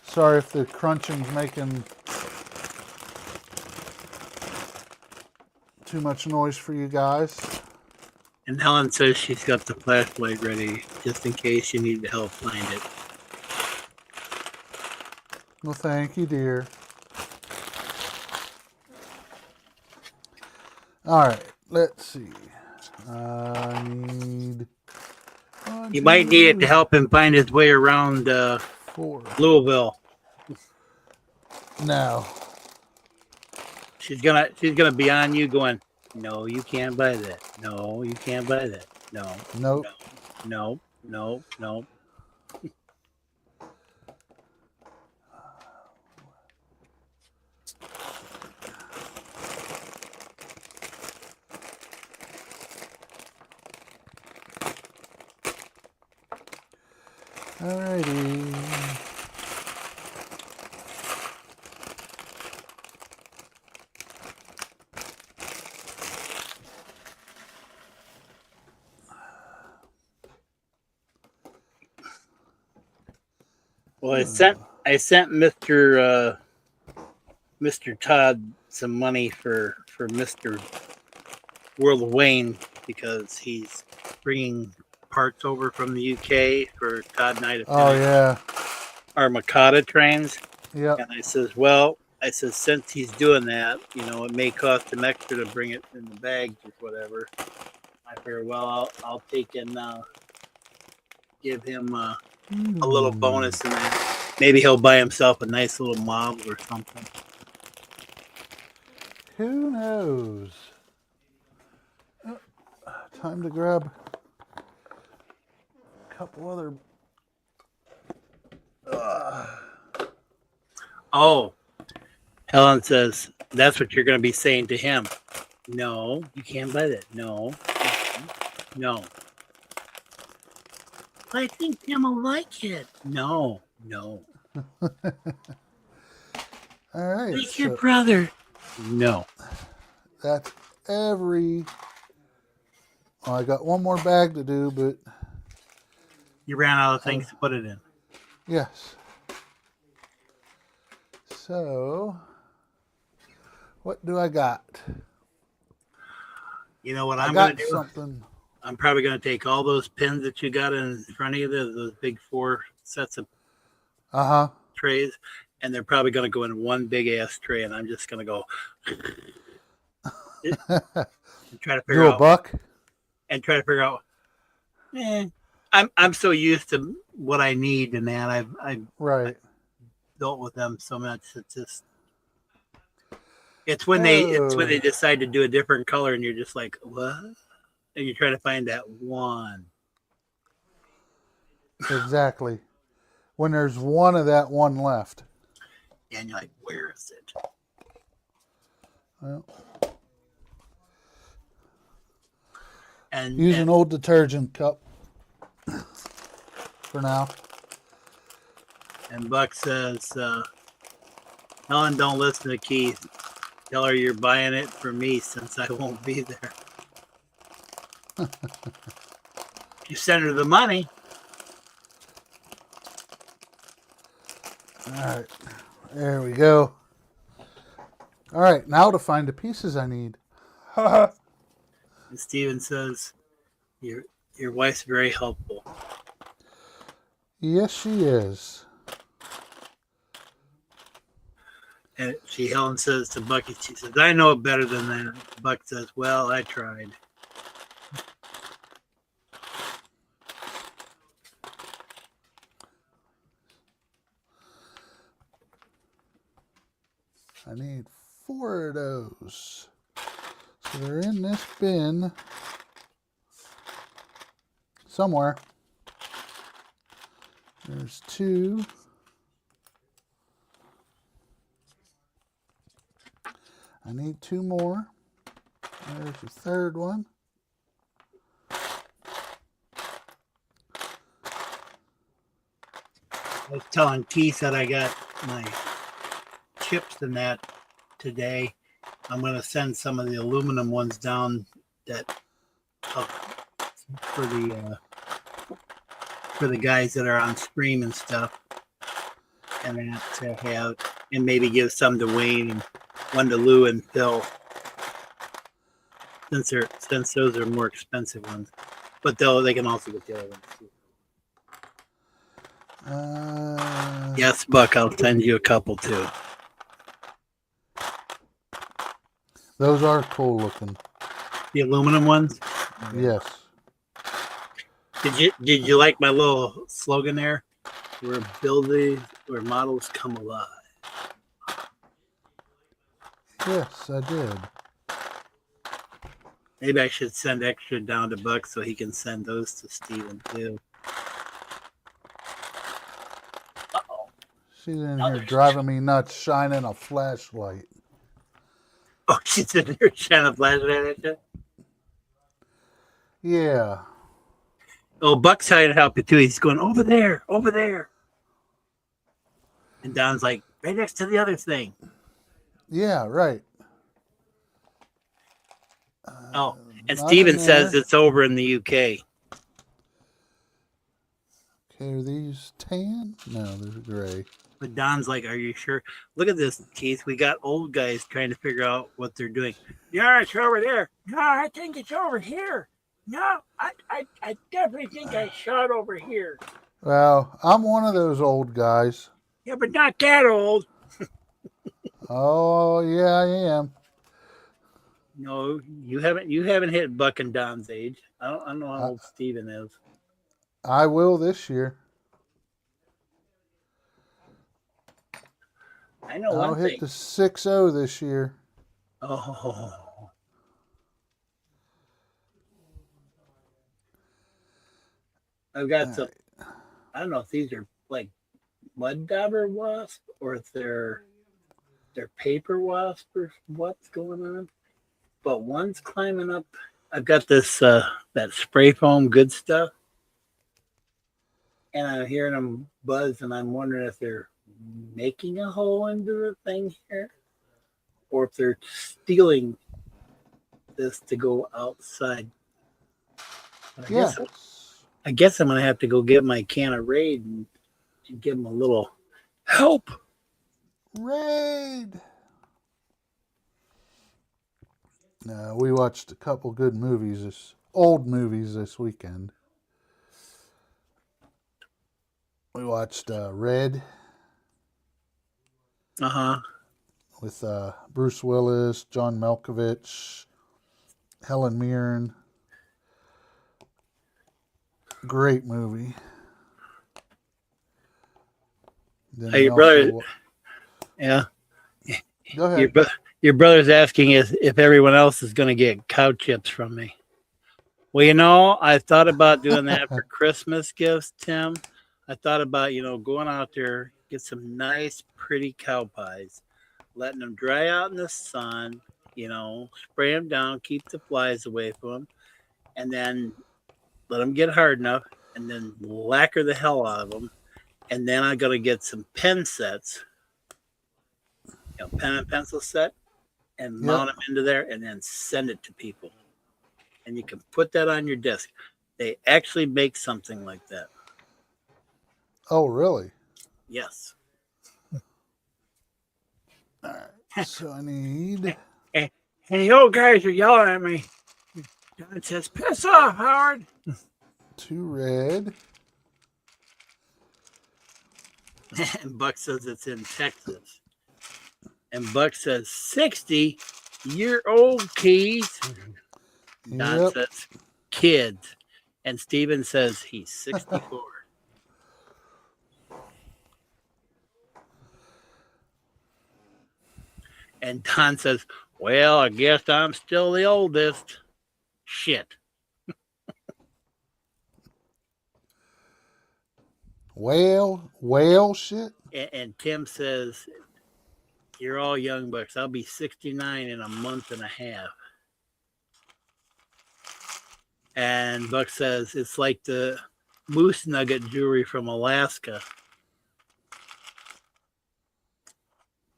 Sorry if the crunching's making too much noise for you guys. And Helen says she's got the flashlight ready just in case you need help find it. Well, thank you, dear. All right, let's see. I need... You might need it to help him find his way around 4. Louisville. No. She's gonna be on you going, no, you can't buy that. No, you can't buy that. No. Nope. No. No. No. Alrighty. Well, I sent Mr. Todd some money for Mr. World of Wayne because he's bringing parts over from the UK for Todd and I to Oh, yeah. our Makata trains. Yep. And I says, since he's doing that, it may cost him extra to bring it in the bags or whatever. I figured, well, I'll take and give him a little bonus in that. Maybe he'll buy himself a nice little mob or something. Who knows? Time to grab a couple other... Oh, Helen says, that's what you're going to be saying to him. No, you can't buy that. No. No. I think Tim will like it. No. All right. It's your brother. No. That's every. Oh, I got one more bag to do, but You ran out of things to put it in. yes. So, what do I got? You know what I I'm got going to do? something. I'm probably going to take all those pins that you got in front of you, those big 4 sets of trays, and they're probably going to go in one big ass tray, and I'm just going to go and try to figure Do a out buck. and try to figure out. I'm so used to what I need and that I've Right. built with them so much. It's when they decide to do a different color, and you're just like, what? And you try to find that one. Exactly. When there's one of that one left. And you're like, where is it? Well, and use an old detergent cup for now. And Buck says, Helen, don't listen to Keith. Tell her you're buying it for me since I won't be there. You send her the money. All right. There we go. All right. Now to find the pieces I need. And Steven says, your wife's very helpful. Yes, she is. And Helen says to Bucky, she says, I know it better than that. Buck says, well, I tried. I need 4 of those. So they're in this bin somewhere. There's 2. I need 2 more. There's the 3rd one. I was telling Keith that I got my chips in that today. I'm going to send some of the aluminum ones down that for the guys that are on stream and stuff, and that to have, and maybe give some to Wayne and one to Lou and Phil, since those are more expensive ones, but they can also get the other ones too. Yes, Buck, I'll send you a couple too. Those are cool looking. The aluminum ones? Yes. Did you like my little slogan there? Where models come alive. Yes, I did. Maybe I should send extra down to Buck so he can send those to Steven too. Uh-oh. She's in here driving me nuts, shining a flashlight. Oh, she's in here shining a flashlight at you? Yeah. Oh, Buck's trying to help you too. He's going, over there, over there. And Don's like, right next to the other thing. Yeah, right. Oh, and Steven says it's over in the UK. Okay, are these tan? No, they're gray. But Don's like, are you sure? Look at this, Keith. We got old guys trying to figure out what they're doing. Yeah, it's over there. No, I think it's over here. No, I definitely think I shot over here. Well, I'm one of those old guys. Yeah, but not that old. Oh, yeah, I am. No, you haven't hit Buck and Don's age. I don't know how old Steven is. I will this year. I know I'll hit the 6-0 this year. Oh. I've got some. I don't know if these are like mud dauber wasp or if they're paper wasp or what's going on. But one's climbing up. I've got this that spray foam good stuff, and I'm hearing them buzz, and I'm wondering if they're making a hole into the thing here, or if they're stealing this to go outside. Yes. I guess I'm gonna have to go get my can of Raid and give them a little help. Raid. We watched a couple good movies, old movies this weekend. We watched Red. With Bruce Willis, John Malkovich, Helen Mirren. Great movie. Then Hey, your brother. Yeah. Go ahead. Your brother's asking if everyone else is going to get cow chips from me. Well, I thought about doing that for Christmas gifts, Tim. I thought about, going out there, get some nice, pretty cow pies, letting them dry out in the sun, spray them down, keep the flies away from them, and then let them get hard enough, and then lacquer the hell out of them. And then I'm going to get some pen sets, pen and pencil set, and mount them into there and then send it to people. And you can put that on your desk. They actually make something like that. Oh, really? Yes. All right. So I need... And the old guys are yelling at me. John says, piss off, Howard. 2 red. And Buck says it's in Texas. And Buck says 60-year-old keys. Don says kids. And Steven says he's 64. And Don says, well, I guess I'm still the oldest. Shit. Well, shit. And Tim says, you're all young bucks. I'll be 69 in a month and a half. And Buck says, it's like the moose nugget jewelry from Alaska.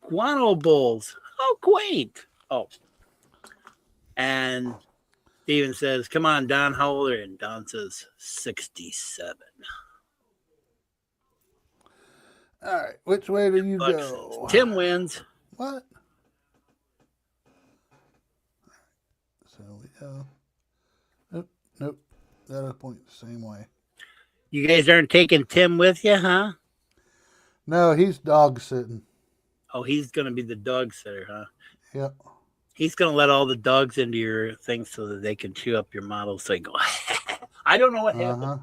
Guano bulls. How quaint. Oh. And Steven says, come on, Don, how old are you? And Don says, 67. All right, which way do you go? Says, Tim wins. What? So we go. Nope. That'll point the same way. You guys aren't taking Tim with you, huh? No, he's dog sitting. Oh, he's going to be the dog sitter, huh? Yep. He's going to let all the dogs into your thing so that they can chew up your model. So you go, I don't know what happened.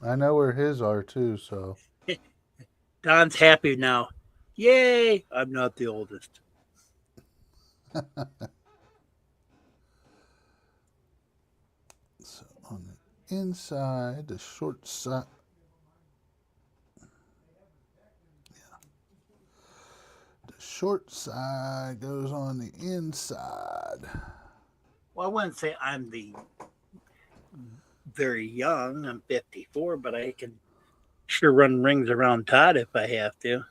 I know where his are too, so. Don's happy now. Yay! I'm not the oldest. So on the inside, the short side. Yeah. The short side goes on the inside. Well, I wouldn't say I'm the very young. I'm 54, but I can sure run rings around Todd if I have to.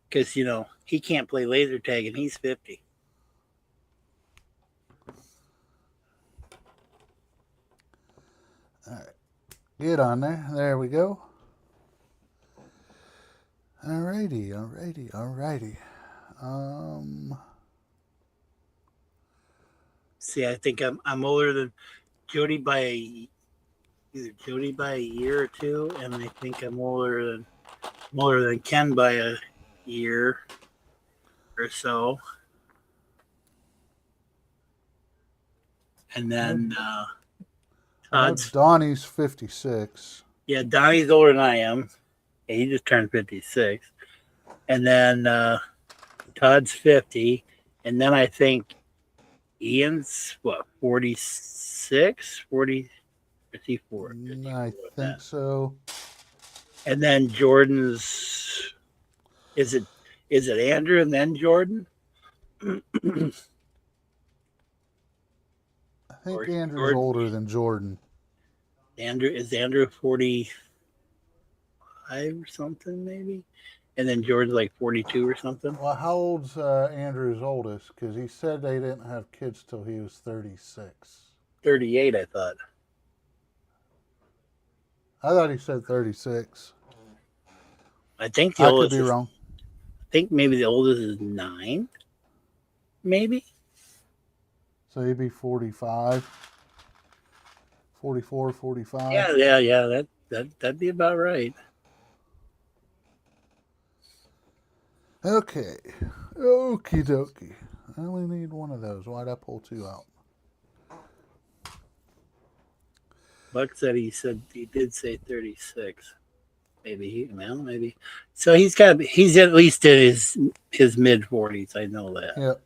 Because, he can't play laser tag and he's 50. All right. Get on there. There we go. Alrighty. See, I think I'm older than Jody by either Jody by a year or two, and I think I'm older than Ken by a year or so. And then Donnie's 56. Yeah, Donnie's older than I am. He just turned 56. And then Todd's 50. And then I think Ian's, 46? 40? Is he 40? I think so. And then Jordan's, is it Andrew and then Jordan? I think Andrew's older than Jordan. Andrew 45 or something maybe, and then George like 42 or something. Well, how old's Andrew's oldest? Because he said they didn't have kids till he was 36. 38, I thought. I thought he said 36. I think the I could oldest be is, wrong. I think maybe the oldest is 9, maybe. So he'd be 45, 44, 45. Yeah. That'd be about right. Okay. Okie dokie. I only need one of those. Why'd I pull 2 out? Buck said he did say 36. Maybe. So he's at least in his mid 40s. I know that. Yep.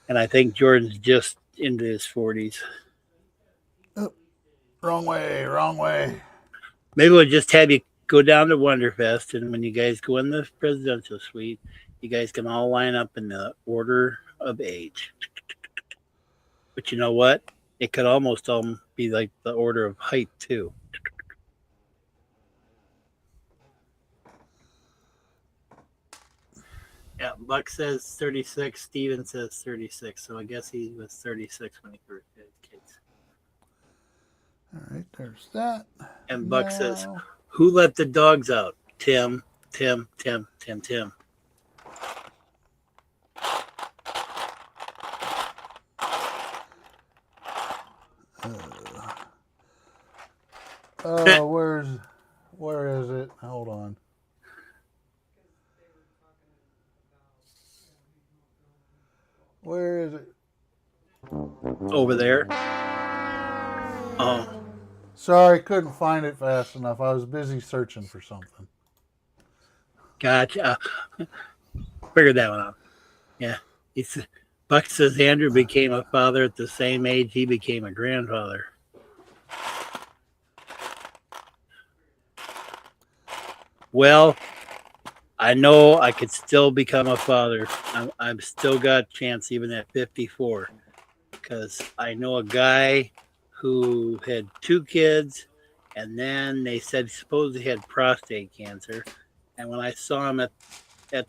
And I think Jordan's just into his 40s. Oh, wrong way. Maybe we'll just have you go down to Wonderfest, and when you guys go in the presidential suite, you guys can all line up in the order of age. But you know what? It could almost be like the order of height too. Yeah, Buck says 36. Steven says 36. So I guess he was 36 when he first had kids. All right, there's that. And Buck says, "Who let the dogs out? Tim. Where is it? Hold on. Where is it? Over there." Oh. Sorry, couldn't find it fast enough. I was busy searching for something. Gotcha. Figured that one out. Yeah. Buck says Andrew became a father at the same age he became a grandfather. Well, I know I could still become a father. I'm still got a chance even at 54, because I know a guy who had 2 kids, and then they said supposedly he had prostate cancer. And when I saw him at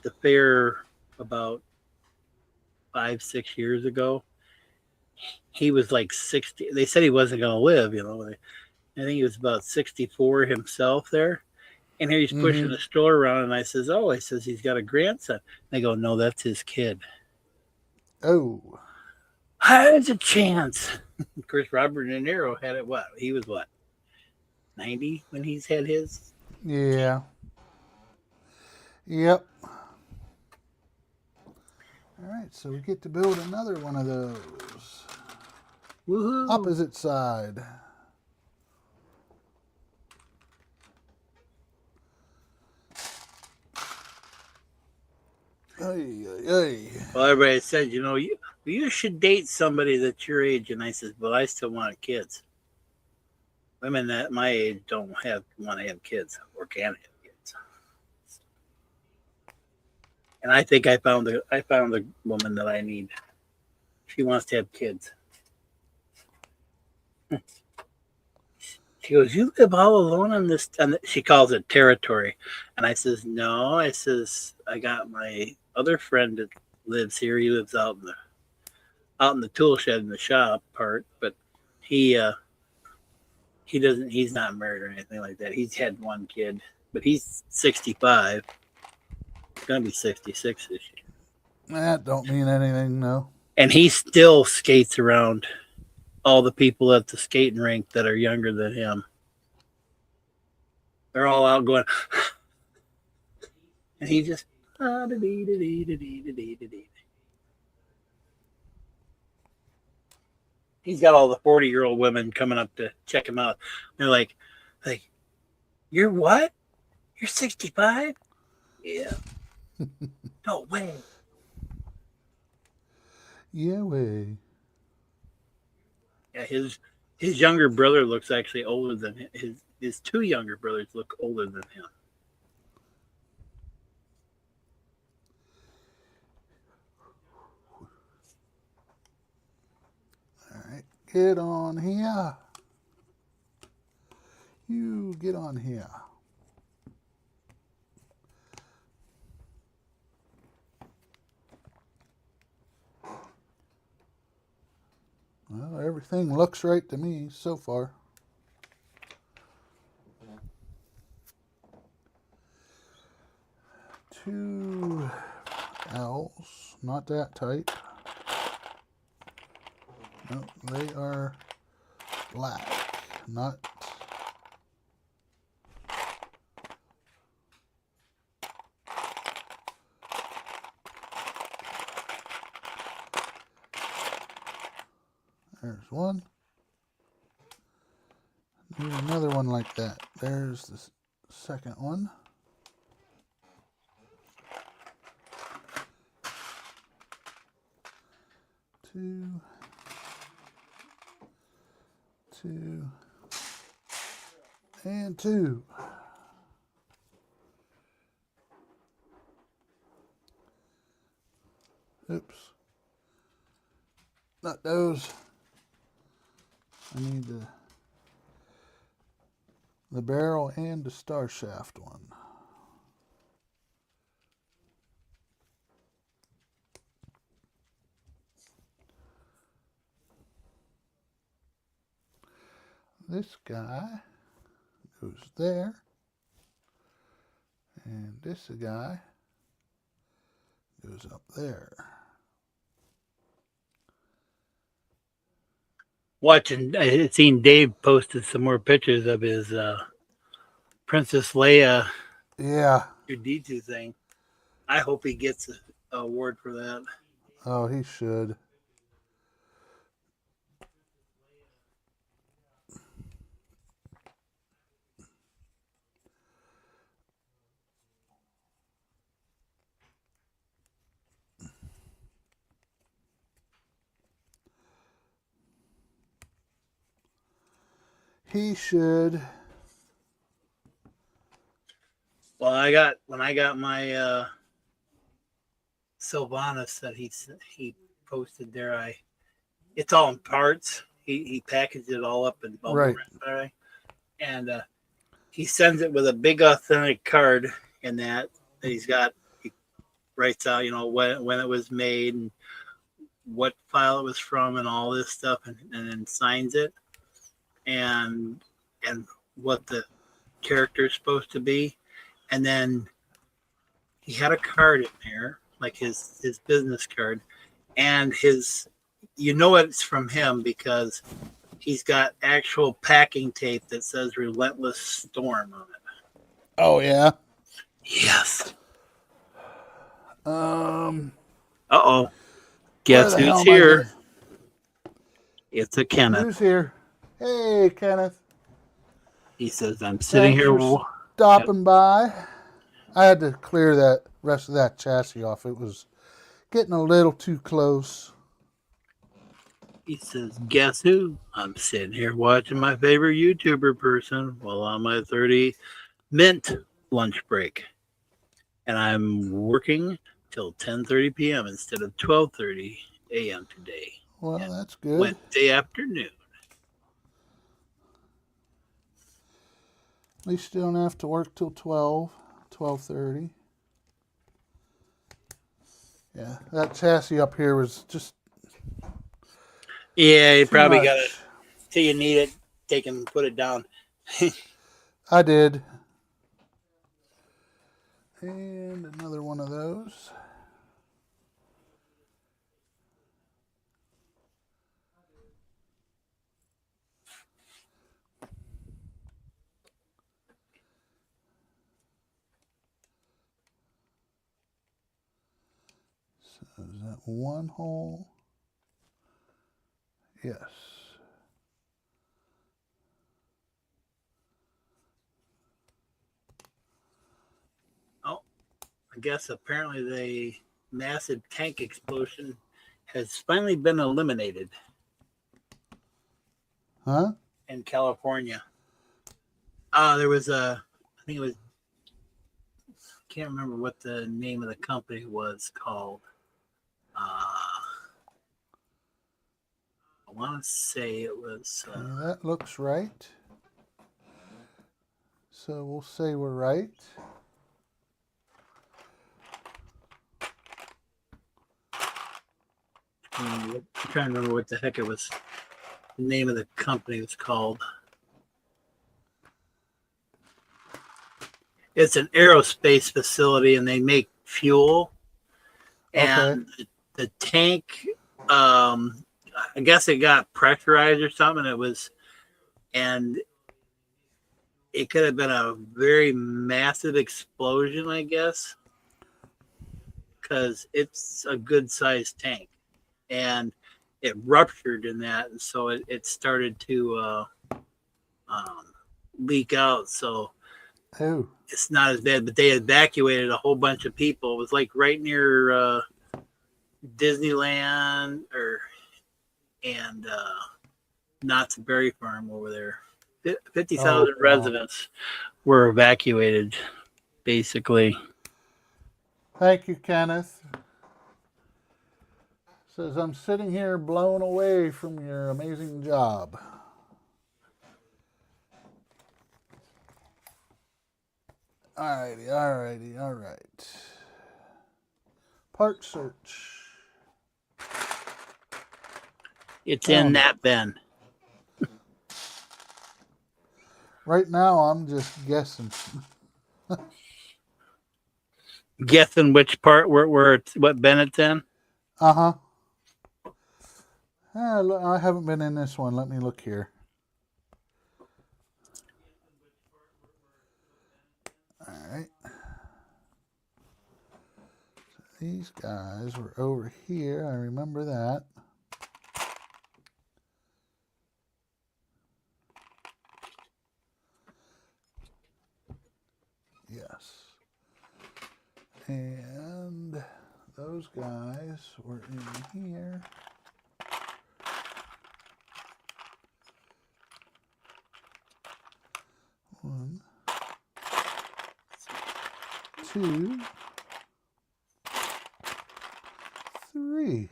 the fair about 5-6 years ago, he was like 60. They said he wasn't going to live, I think he was about 64 himself there. And here he's pushing the stroller around, and I says, he's got a grandson. And they go, no, that's his kid. Oh. There's a chance. Of course, Robert De Niro had it, He was 90 when he's had his? Yeah. Yep. All right, so we get to build another one of those. Woohoo! Opposite side. Well, everybody said, you should date somebody that's your age. And I said, well, I still want kids. Women at my age don't want to have kids or can't have kids. And I think I found the woman that I need. She wants to have kids. She goes, you live all alone on this, and she calls it territory. And I says, no. I says, I got my other friend that lives here. He lives out in the tool shed in the shop part, but he doesn't. He's not married or anything like that. He's had 1 kid, but he's 65. He's gonna be 66 this year. That don't mean anything, no. And he still skates around all the people at the skating rink that are younger than him. They're all out going, and he just he's got all the 40-year-old women coming up to check him out. They're like, you're what? You're 65? Yeah. No way. Yeah, way. Yeah, his younger brother looks actually older than his 2 younger brothers look older than him. All right, Get on here. You get on here. Well, everything looks right to me so far. Two L's, not that tight. No, they are black, not. There's one. Need another one like that. There's the second one. Two. And two. Oops. Not those. I need the barrel and the star shaft one. This guy goes there, and this guy goes up there. Watching, I had seen Dave posted some more pictures of his Princess Leia D2 thing. I hope he gets an award for that. Oh, he should. He should. Well, when I got my Sylvanas that he posted there, it's all in parts. He packaged it all up in bubble wrap, and he sends it with a big authentic card in that he's got. He writes out, when it was made and what file it was from and all this stuff, and then signs it, and what the character is supposed to be, and then he had a card in there, like his business card, and it's from him because he's got actual packing tape that says Relentless Storm on it. Oh, yeah? Yes. Uh-oh. Guess who's here? It's a Kenneth. Who's here? Hey, Kenneth. He says, I'm sitting Thanks here. For stopping by. I had to clear that rest of that chassis off. It was getting a little too close. He says, guess who? I'm sitting here watching my favorite YouTuber person while on my 30-minute lunch break. And I'm working till 10:30 p.m. instead of 12:30 a.m. today. Well, that's good. Wednesday afternoon. At least you don't have to work till 12:30. Yeah, that chassis up here was just... Yeah, you probably got it till you need it. Take and put it down. I did. And another one of those. So is that one hole? Yes. Oh, I guess apparently the massive tank explosion has finally been eliminated. Huh? In California. There was I think it was, can't remember what the name of the company was called. want to say it was. Okay, that looks right. So we'll say we're right. I'm trying to remember what the heck it was. The name of the company was called. It's an aerospace facility, and they make fuel. And Okay. the tank, I guess it got pressurized or something. And it could have been a very massive explosion, I guess, because it's a good sized tank, and it ruptured in that, and so it started to leak out. So Oh. it's not as bad, but they evacuated a whole bunch of people. It was like right near Disneyland and Knott's Berry Farm over there. 50,000 wow. residents were evacuated, basically. Thank you, Kenneth. Says, I'm sitting here blown away from your amazing job. All right. Part search. It's in that bin. Right now, I'm just guessing. Guessing which part, what bin it's in? Uh-huh. I haven't been in this one. Let me look here. All right. These guys were over here. I remember that. Yes. And those guys were in here. One, two, three.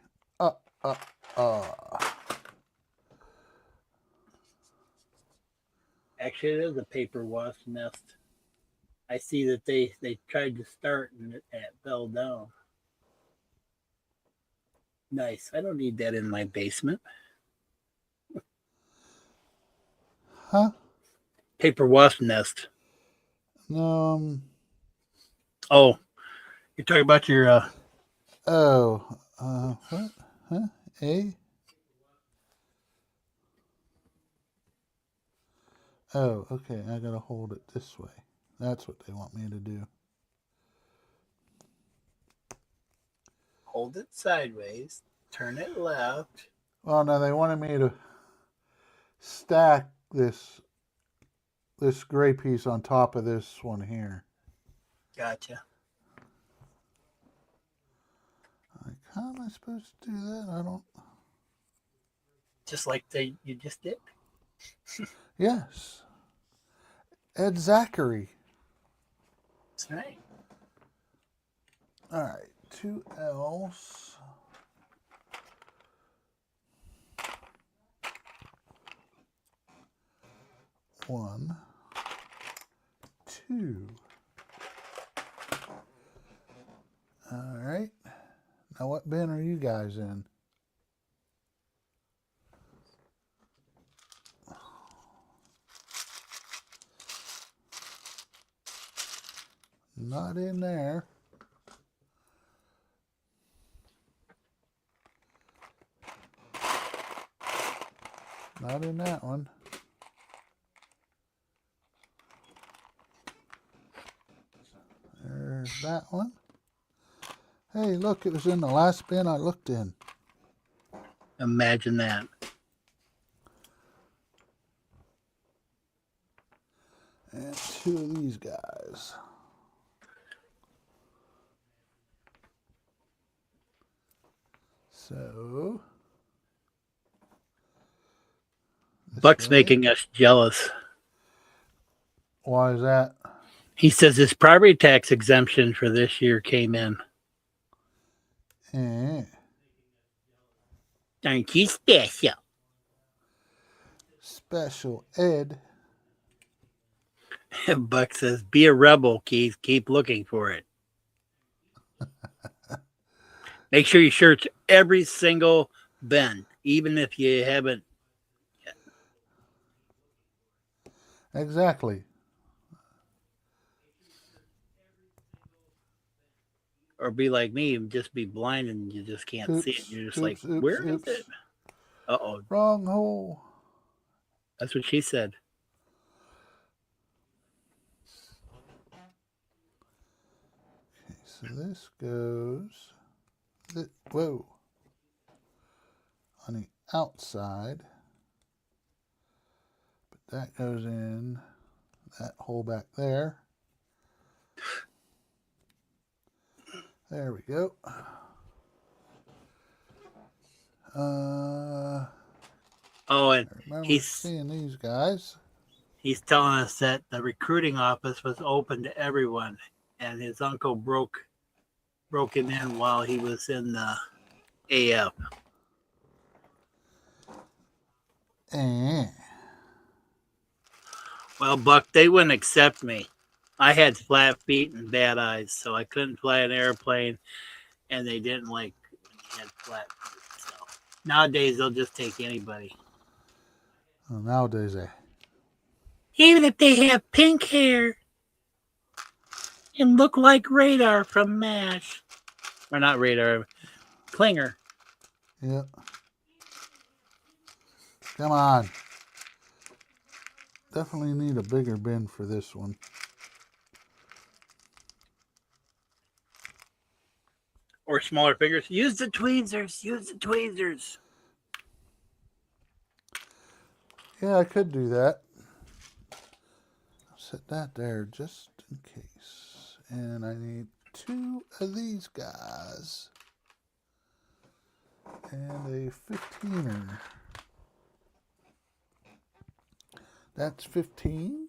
Actually, it is a paper wasp nest. I see that they tried to start and it fell down. Nice. I don't need that in my basement. Huh? Paper wasp nest. No. Oh, you're talking about your. What? Huh? A? Oh, okay. I gotta hold it this way. That's what they want me to do. Hold it sideways. Turn it left. Well, no, they wanted me to stack this gray piece on top of this one here. Gotcha. Like, how am I supposed to do that? I don't. Just like you just did. Yes. Ed Zachary. That's right. All right. 2 L's. One, two. All right. Now, what bin are you guys in? Not in there. Not in that one. There's that one. Hey, look, it was in the last bin I looked in. Imagine that. And 2 of these guys. So, Buck's making us jealous. Why is that? He says his property tax exemption for this year came in. Eh. Aren't you special? Special Ed. Buck says, "Be a rebel, Keith. Keep looking for it. Make sure you search every single bin, even if you haven't." Exactly. Or be like me and just be blind and you just can't see it. You're just like, where is it? Uh-oh. Wrong hole. That's what she said. Okay, so this goes, whoa, on the outside. But that goes in that hole back there. There we go. And remember seeing these guys. He's telling us that the recruiting office was open to everyone, and his uncle broke him in while he was in the AF. Well, Buck, they wouldn't accept me. I had flat feet and bad eyes, so I couldn't fly an airplane, and they didn't like when you had flat feet. So nowadays, they'll just take anybody. Well, nowadays, even if they have pink hair and look like Radar from MASH. Or not Radar, Klinger. Yeah. Come on. Definitely need a bigger bin for this one. Or smaller fingers. Use the tweezers. Use the tweezers. Yeah, I could do that. I'll set that there just in case. And I need 2 of these guys. And a 15er. That's 15.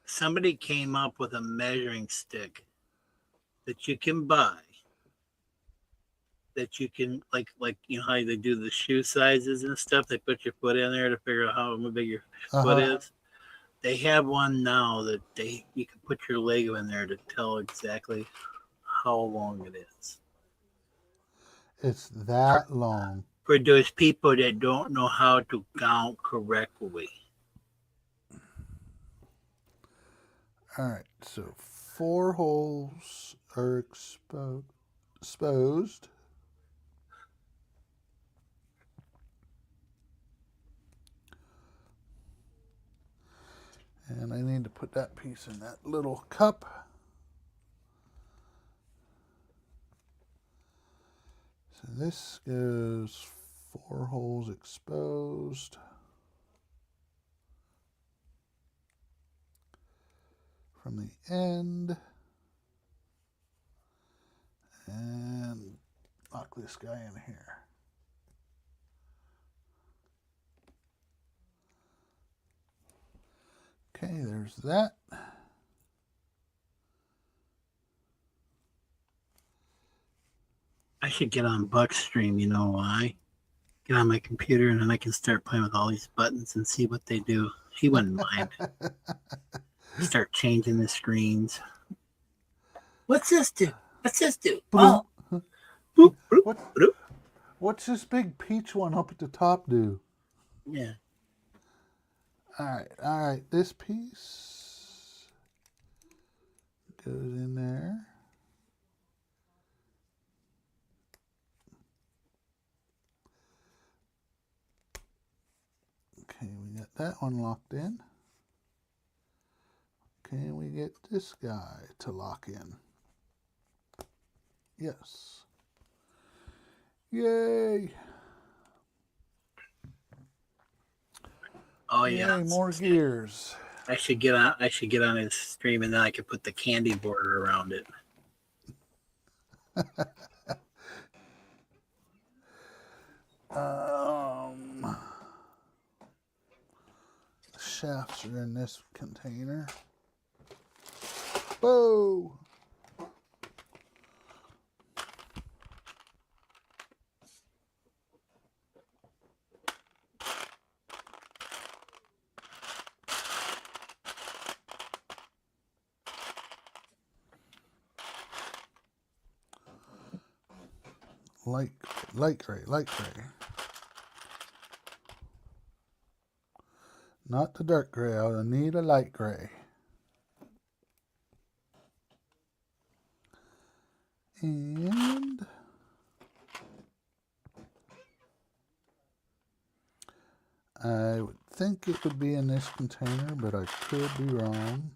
Somebody came up with a measuring stick that you can buy. That you can, like you know how they do the shoe sizes and stuff? They put your foot in there to figure out how big your foot is. They have one now that you can put your Lego in there to tell exactly how long it is. It's that long. For those people that don't know how to count correctly. All right, so 4 holes are exposed. And I need to put that piece in that little cup. So this goes 4 holes exposed. From the end. And lock this guy in here. Okay, there's that. I should get on Buck's stream, you know why? Get on my computer and then I can start playing with all these buttons and see what they do. He wouldn't mind. Start changing the screens. What's this do? What's this do? Oh. What's this big peach one up at the top do? Yeah. All right. This piece goes in there. Okay, we got that one locked in. Can we get this guy to lock in? Yes. Yay! Oh yeah. Yay, more gears. I should get on his stream and then I could put the candy border around it. The shafts are in this container. Whoa! light gray. Not the dark gray. I need a light gray. And I would think it would be in this container, but I could be wrong.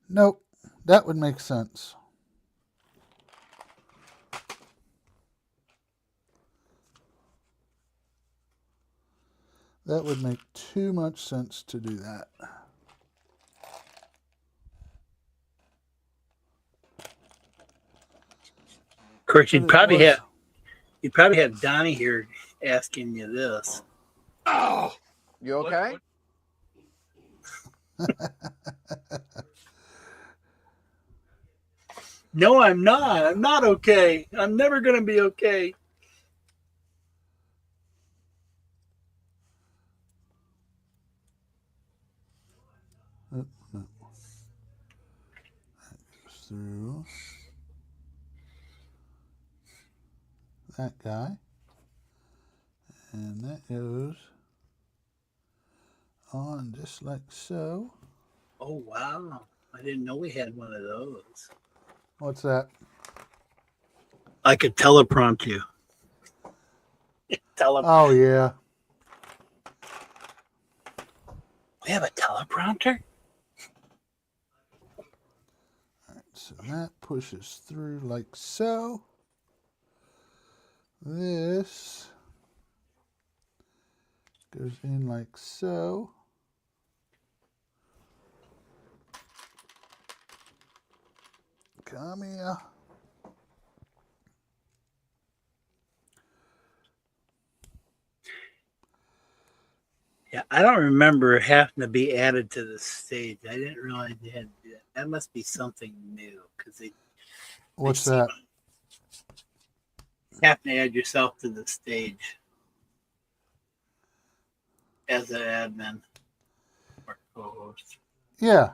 Nope, that would make sense. That would make too much sense to do that. Of course, you'd But it probably have Donnie here asking you this. Oh, you okay? No, I'm not. I'm not okay. I'm never going to be okay. No. That goes through that guy. And that goes on just like so. Oh, wow. I didn't know we had one of those. What's that? I could teleprompt you. Oh, yeah. We have a teleprompter? All right, so that pushes through like so. This goes in like so. Come here. Yeah, I don't remember having to be added to the stage. I didn't realize they had to do that. That must be something new because they What's that? have to add yourself to the stage as an admin or co-host. Yeah.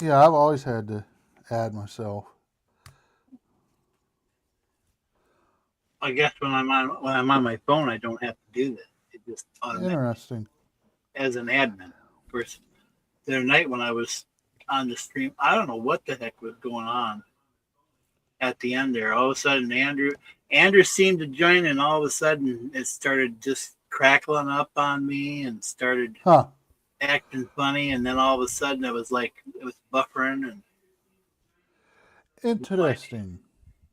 Yeah, I've always had to add myself. I guess when I'm on my phone, I don't have to do that. It just automatically Interesting. as an admin. Of course, the other night when I was on the stream, I don't know what the heck was going on at the end there. All of a sudden, Andrew seemed to join, and all of a sudden, it started just crackling up on me and started acting funny. And then all of a sudden, it was buffering and interesting.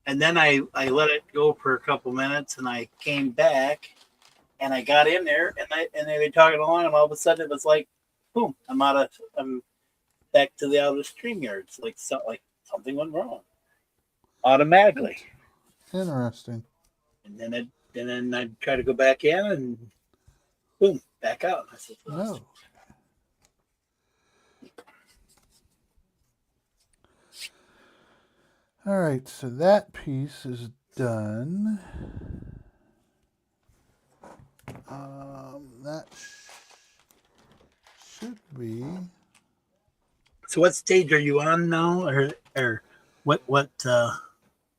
And then I let it go for a couple minutes, and I came back, and I got in there, and they were talking along, and all of a sudden, it was like, boom! I'm back to the outer stream yards. Like something went wrong automatically. Interesting. And then I try to go back in, and boom, back out. I said, no. All right, so that piece is done. That should be. So what stage are you on now, or what?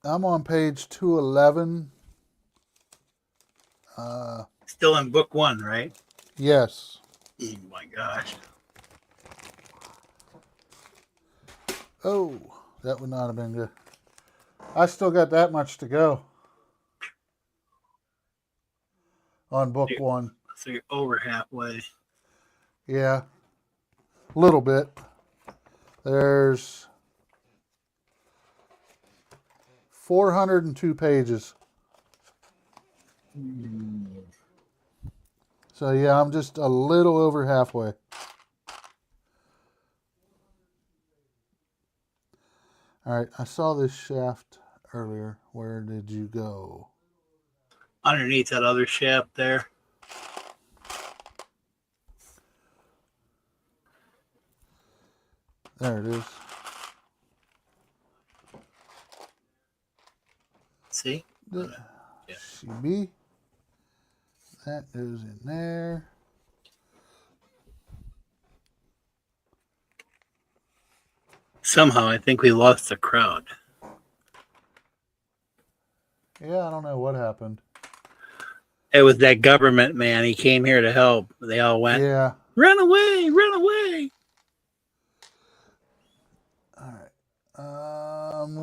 I'm on page 211. Still in book 1, right? Yes. Oh my gosh. Oh, that would not have been good. I still got that much to go on book 1. So you're over halfway. Yeah, a little bit. There's 402 pages. So yeah, I'm just a little over halfway. All right, I saw this shaft earlier. Where did you go? Underneath that other shaft there. There it is. See? Yeah. CB. That goes in there. Somehow, I think we lost the crowd. Yeah, I don't know what happened. It was that government man. He came here to help. They all went, Yeah. run away, run away. All right.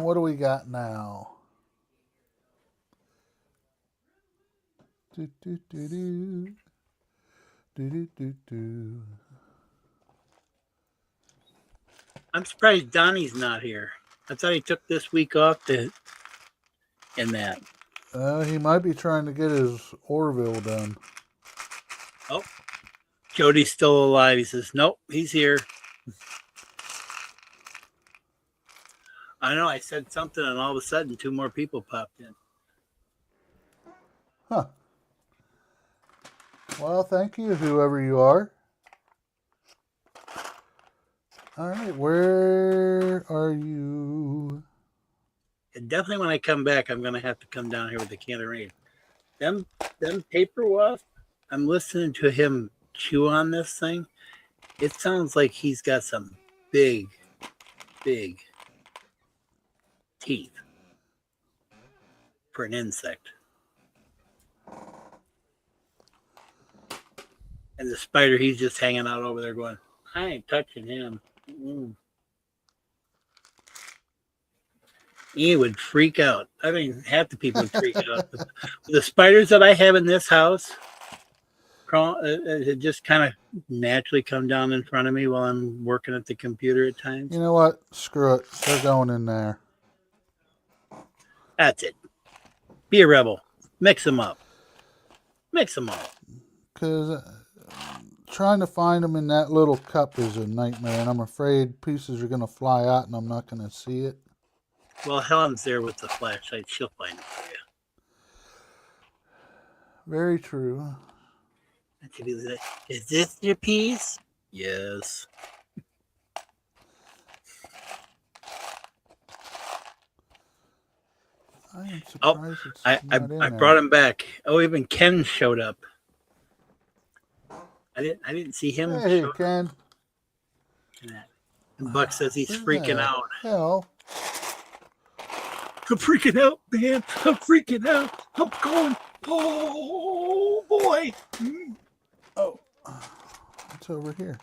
What do we got now? Do, do, do, do. Do, do, do, do. I'm surprised Donnie's not here. I thought he took this week off in that. He might be trying to get his Orville done. Oh, Jody's still alive. He says, nope, he's here. I know, I said something, and all of a sudden, 2 more people popped in. Huh. Well, thank you, whoever you are. All right, where are you? And definitely when I come back, I'm going to have to come down here with a can of rain. Them paper wasp, I'm listening to him chew on this thing. It sounds like he's got some big teeth for an insect. And the spider, he's just hanging out over there going, I ain't touching him. He would freak out. I mean, half the people would freak out. The spiders that I have in this house, it just kind of naturally come down in front of me while I'm working at the computer at times. You know what? Screw it. They're going in there. That's it. Be a rebel. Mix them up. Mix them up. Because trying to find them in that little cup is a nightmare, and I'm afraid pieces are going to fly out and I'm not going to see it. Well, Helen's there with the flashlight. She'll find it for you. Very true. Is this your piece? Yes. I am surprised it's I not in there. brought him back. Oh, even Ken showed up. I didn't see him. Hey, Ken. And Buck says he's freaking out. Hell. I'm freaking out, man. I'm freaking out. I'm going. Oh, boy. Oh, it's over here.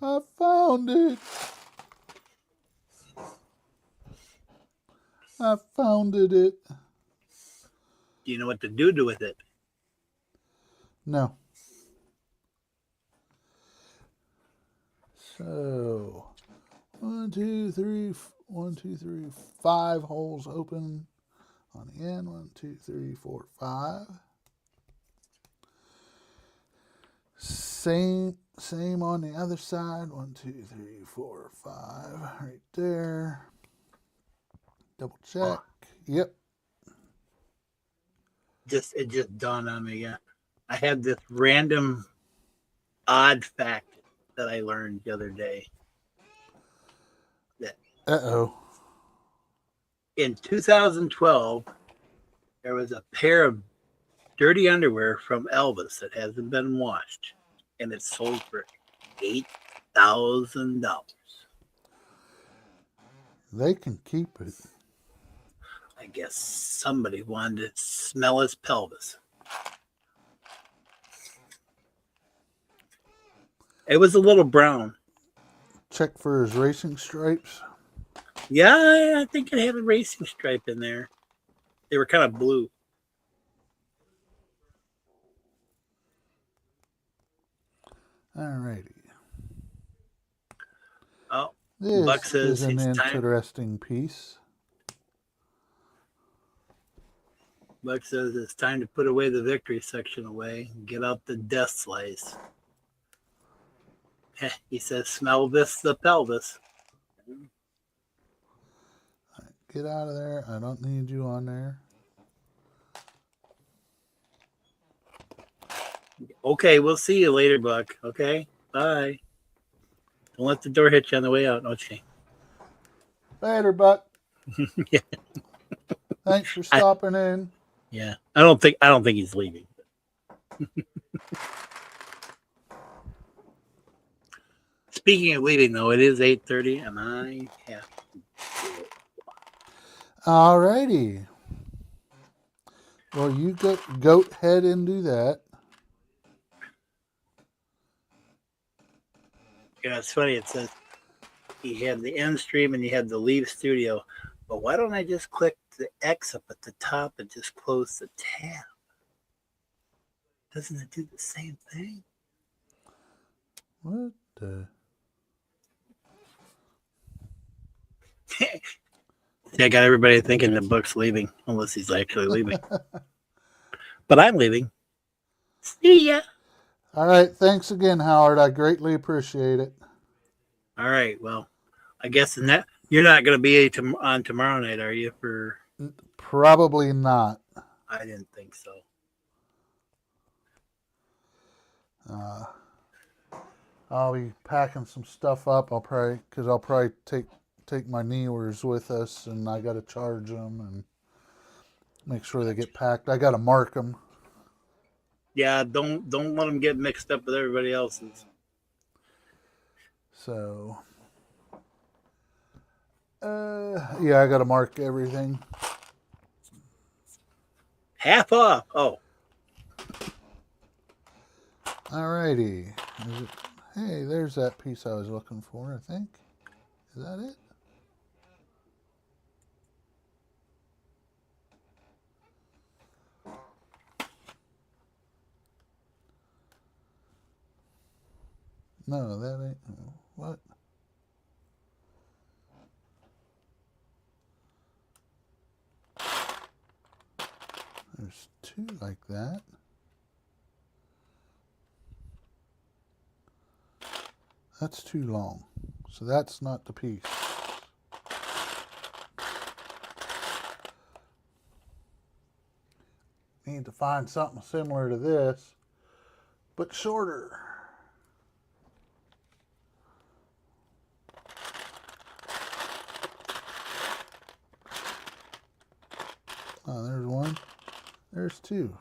I found it. I founded it. Do you know what to do with it? No. So, 1, 2, 3, 1, 2, 3, 5 holes open on the end. 1, 2, 3, 4, 5. Same on the other side. 1, 2, 3, 4, 5. Right there. Double check. Yep. It just dawned on me again. I had this random odd fact that I learned the other day. That in 2012, there was a pair of dirty underwear from Elvis that hasn't been washed, and it sold for $8,000. They can keep it. I guess somebody wanted to smell his pelvis. It was a little brown. Check for his racing stripes. Yeah, I think it had a racing stripe in there. They were kind of blue. Alrighty. Oh, this Buck says is an it's time. interesting piece. Buck says it's time to put away the victory section away and get out the death slice. He says, smell this, the pelvis. Right, get out of there. I don't need you on there. Okay, we'll see you later, Buck. Okay, bye. Don't let the door hit you on the way out, okay? Later, Buck. Yeah. Thanks for stopping in. Yeah, I don't think he's leaving. Speaking of leaving, though, it is 8:30, and I have to do it. Alrighty. Well, you go ahead and do that. Yeah, it's funny. It says you have the end stream and you have the leave studio. But why don't I just click the X up at the top and just close the tab? Doesn't it do the same thing? What the? See, I got everybody thinking the book's leaving, unless he's actually leaving. But I'm leaving. See ya. All right. Thanks again, Howard. I greatly appreciate it. All right. Well, I guess you're not going to be on tomorrow night, are you? Probably not. I didn't think so. I'll be packing some stuff up. I'll probably take my Neewers with us, and I got to charge them and make sure they get packed. I got to mark them. Yeah, don't let them get mixed up with everybody else's. So, yeah, I got to mark everything. Half off. Oh. Alrighty. Hey, there's that piece I was looking for, I think. Is that it? No, that ain't. What? There's two like that. That's too long. So that's not the piece. Need to find something similar to this, but shorter. Oh, there's one. There's two.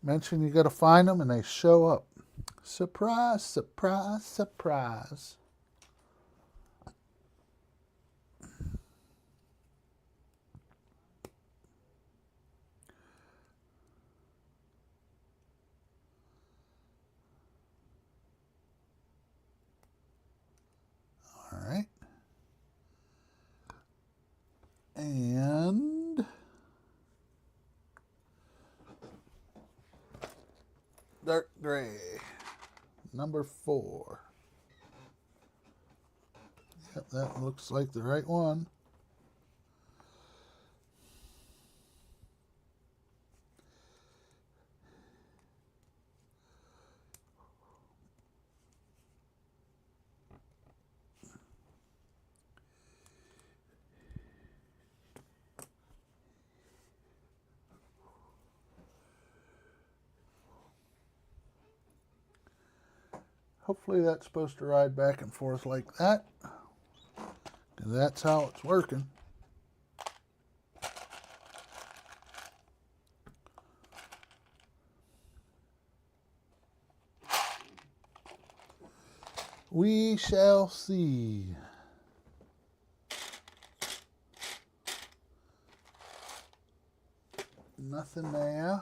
Mention you got to find them and they show up. Surprise, surprise, surprise. All right. And dark gray, number 4. Yep, that looks like the right one. Hopefully that's supposed to ride back and forth like that, because that's how it's working. We shall see. Nothing there.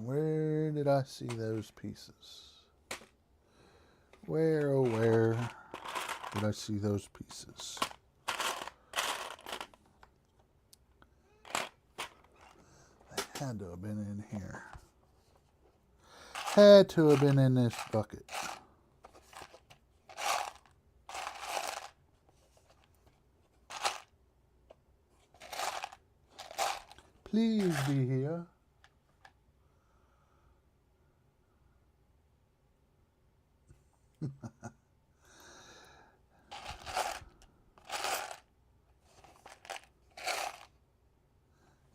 Where did I see those pieces? Where, oh where did I see those pieces? They had to have been in here. Had to have been in this bucket. Please be here.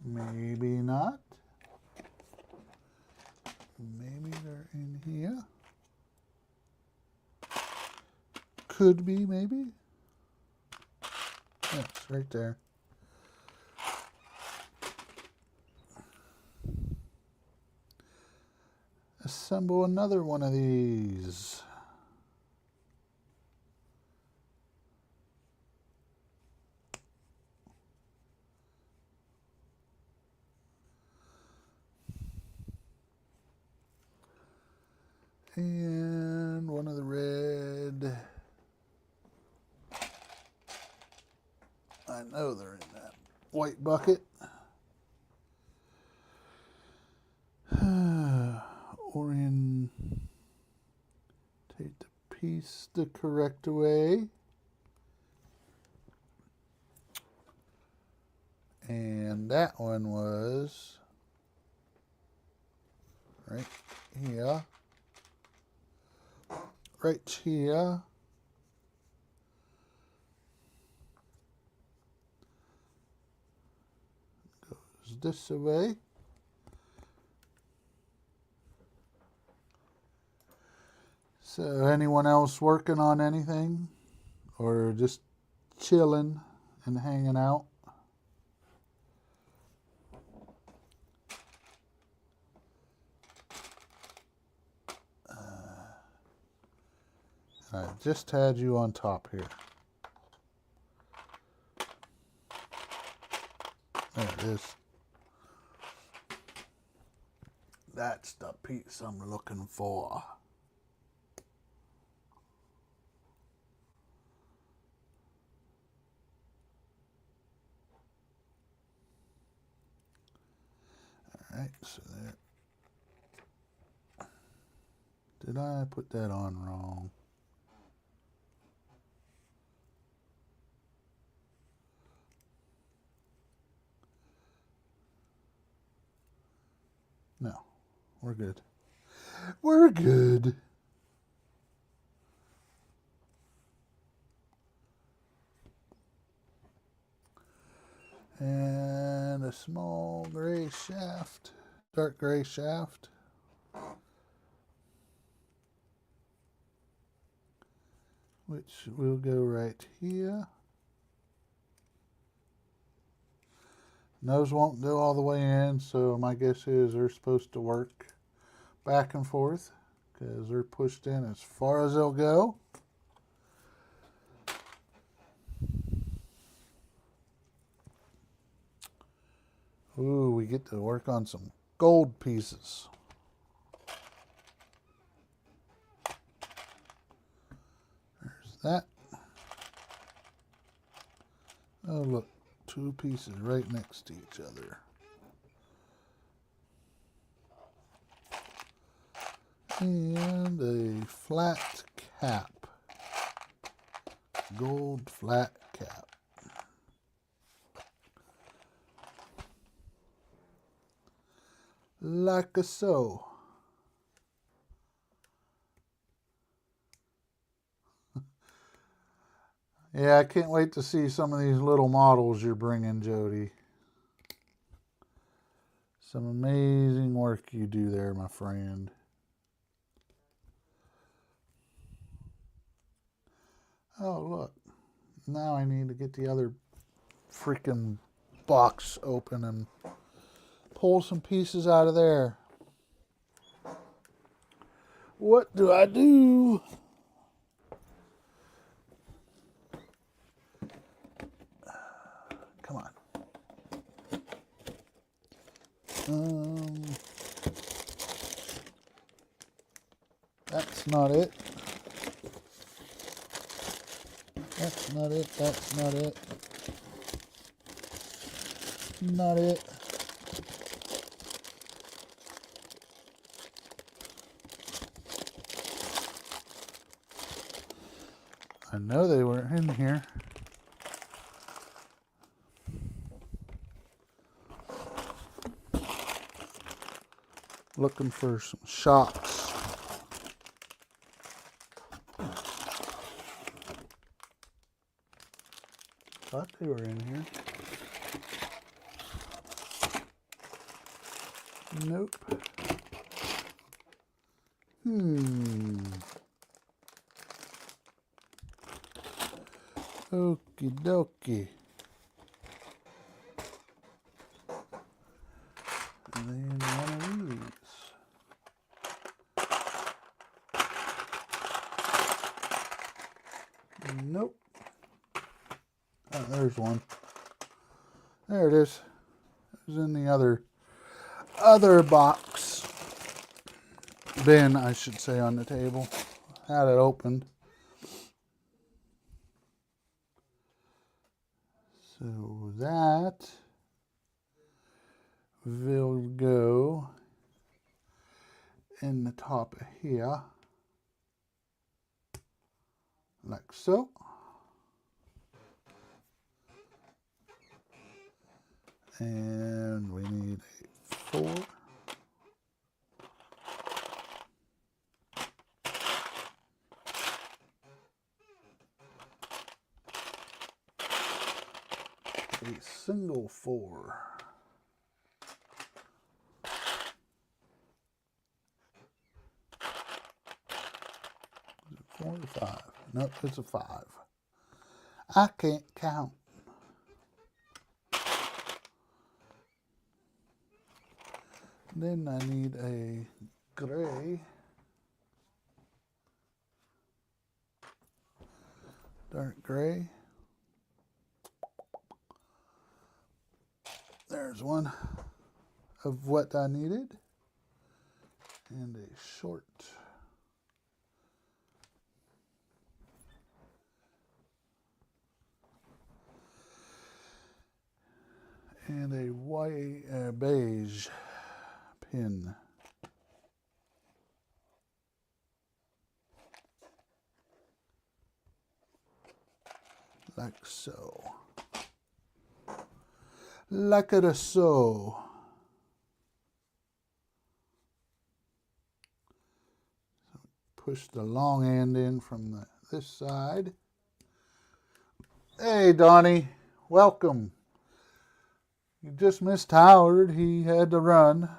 Maybe not. Maybe they're in here. Could be, maybe. Yeah, it's right there. Assemble another one of these. And one of the red. I know they're in that white bucket. Orientate the piece the correct way. And that one was right here. Right here. Goes this way. So anyone else working on anything or just chilling and hanging out? I just had you on top here. There it is. That's the piece I'm looking for. Alright, so there. Did I put that on wrong? No, we're good. We're good. And a small gray shaft, dark gray shaft. Which will go right here. Nose won't go all the way in, so my guess is they're supposed to work back and forth because they're pushed in as far as they'll go. Ooh, we get to work on some gold pieces. There's that. Oh, look. Two pieces right next to each other. And a flat cap. Gold flat cap. Like so. Yeah, I can't wait to see some of these little models you're bringing, Jody. Some amazing work you do there, my friend. Oh, look. Now I need to get the other freaking box open and pull some pieces out of there. What do I do? Come on. That's not it. That's not it. That's not it. Not it. I know they were in here. Looking for some shocks. Thought they were in here. Nope. Okie dokie. And then one of these. Nope. Oh, there's one. There it is. It was in the other box. bin, I should say, on the table. Had it opened. So that will go in the top of here, like so. And we need a 4. A single 4. 4 or 5? Nope, it's a 5. I can't count. Then I need a gray. Dark gray. There's one of what I needed. And a short. And a white, beige pin. Like so. Like it is so. Push the long end in from this side. Hey, Donnie, welcome. You just missed Howard. He had to run.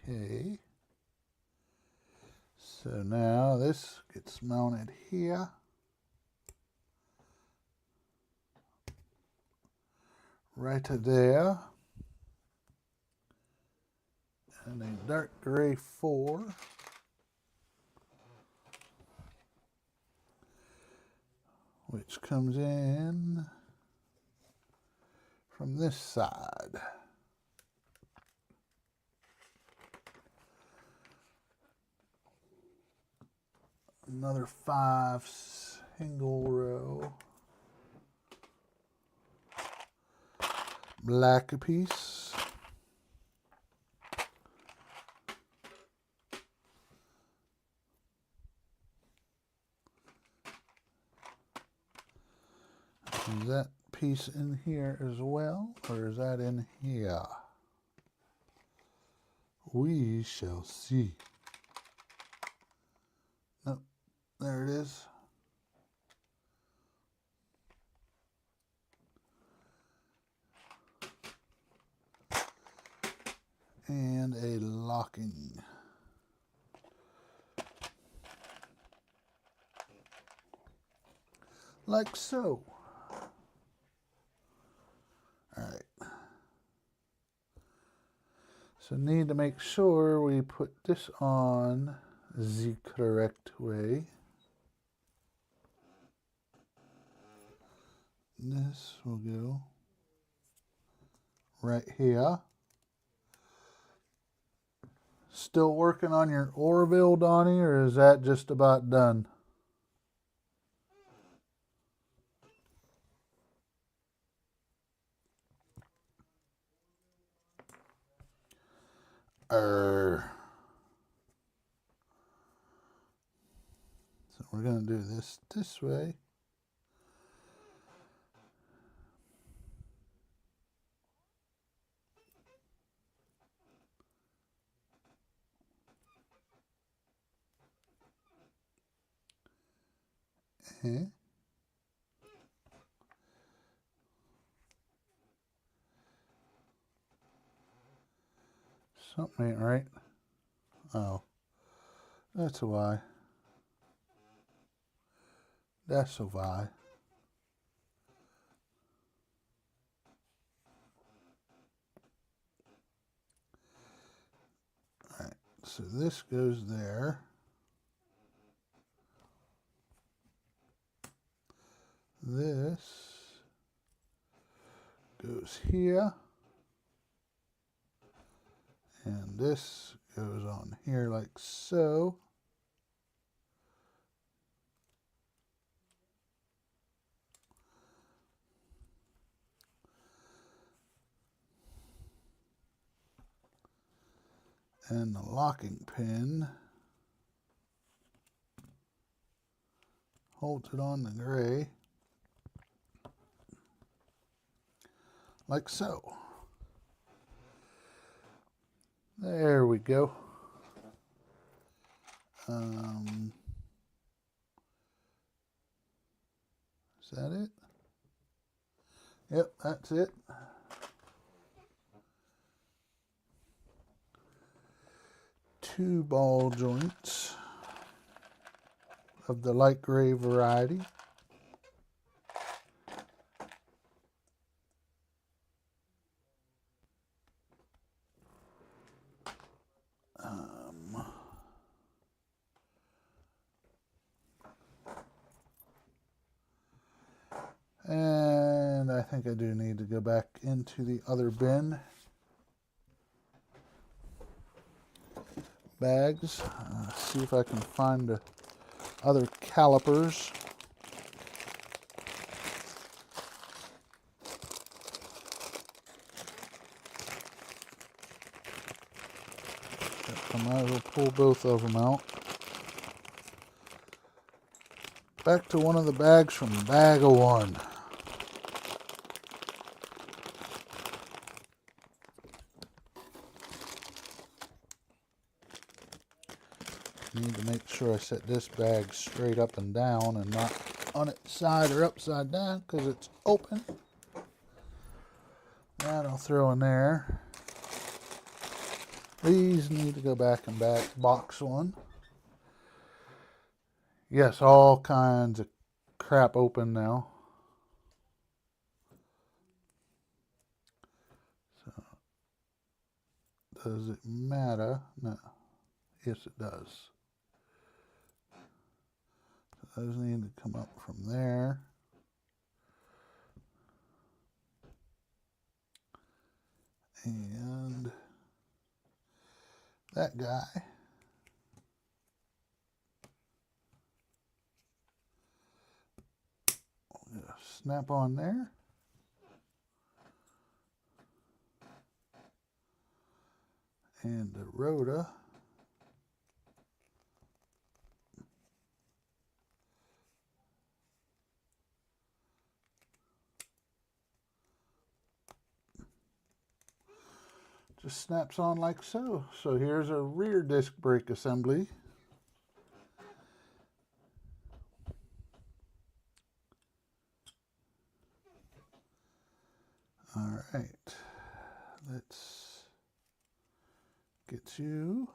Okay. So now this gets mounted here. Right to there. And a dark gray 4. Which comes in from this side. Another 5 single row. Black a piece. Is that piece in here as well, or is that in here? We shall see. Nope, there it is. And a locking. Like so. Alright. So need to make sure we put this on the correct way. This will go right here. Still working on your Orville, Donnie, or is that just about done? So we're going to do this way. Okay. Something ain't right. Oh, that's a why. That's a why. Alright, So this goes there. This goes here. And this goes on here like so. And the locking pin holds it on the gray like so. There we go. Is that it? Yep, that's it. Two ball joints of the light gray variety. And I think I do need to go back into the other bin. Bags. See if I can find the other calipers. I might as well pull both of them out. Back to one of the bags from Bag of One. Need to make sure I set this bag straight up and down and not on its side or upside down because it's open. That I'll throw in there. These need to go back in back. Box one. Yes, all kinds of crap open now. So, does it matter? No. Yes, it does. So those need to come up from there. And that guy. Snap on there. And the rota. Just snaps on like so. So here's a rear disc brake assembly. All right, let's get you.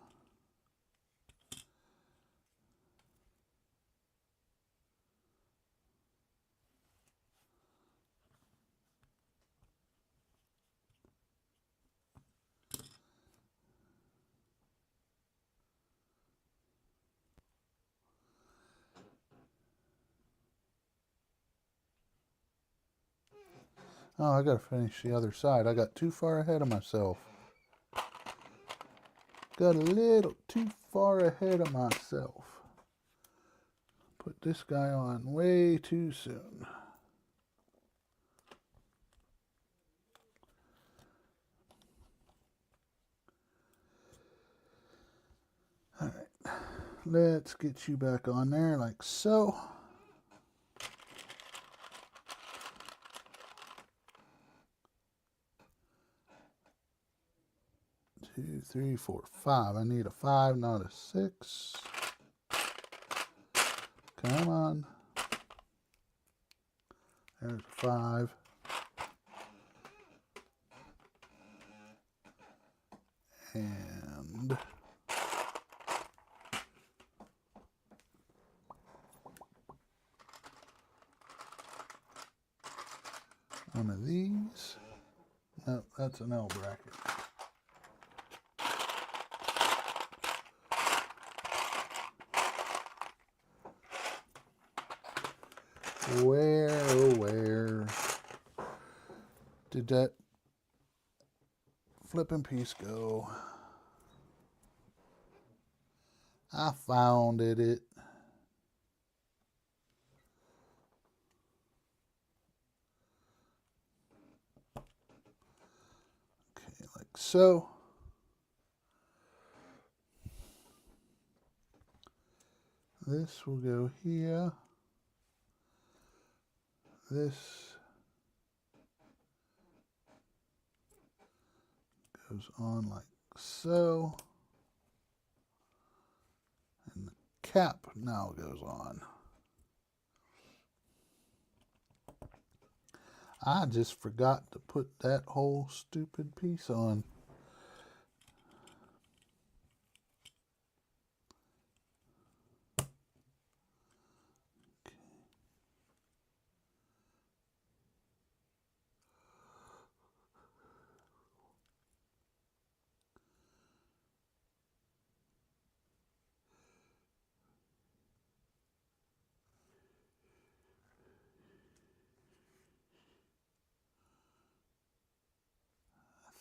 Oh, I gotta finish the other side. I got too far ahead of myself. Got a little too far ahead of myself. Put this guy on way too soon. All right, let's get you back on there like so. Two, three, four, five. I need a 5, not a 6. Come on. There's a 5. And one of these. No, that's an L bracket. Where did that flipping piece go? I found it. Okay, like so. This will go here. This goes on like so. And the cap now goes on. I just forgot to put that whole stupid piece on.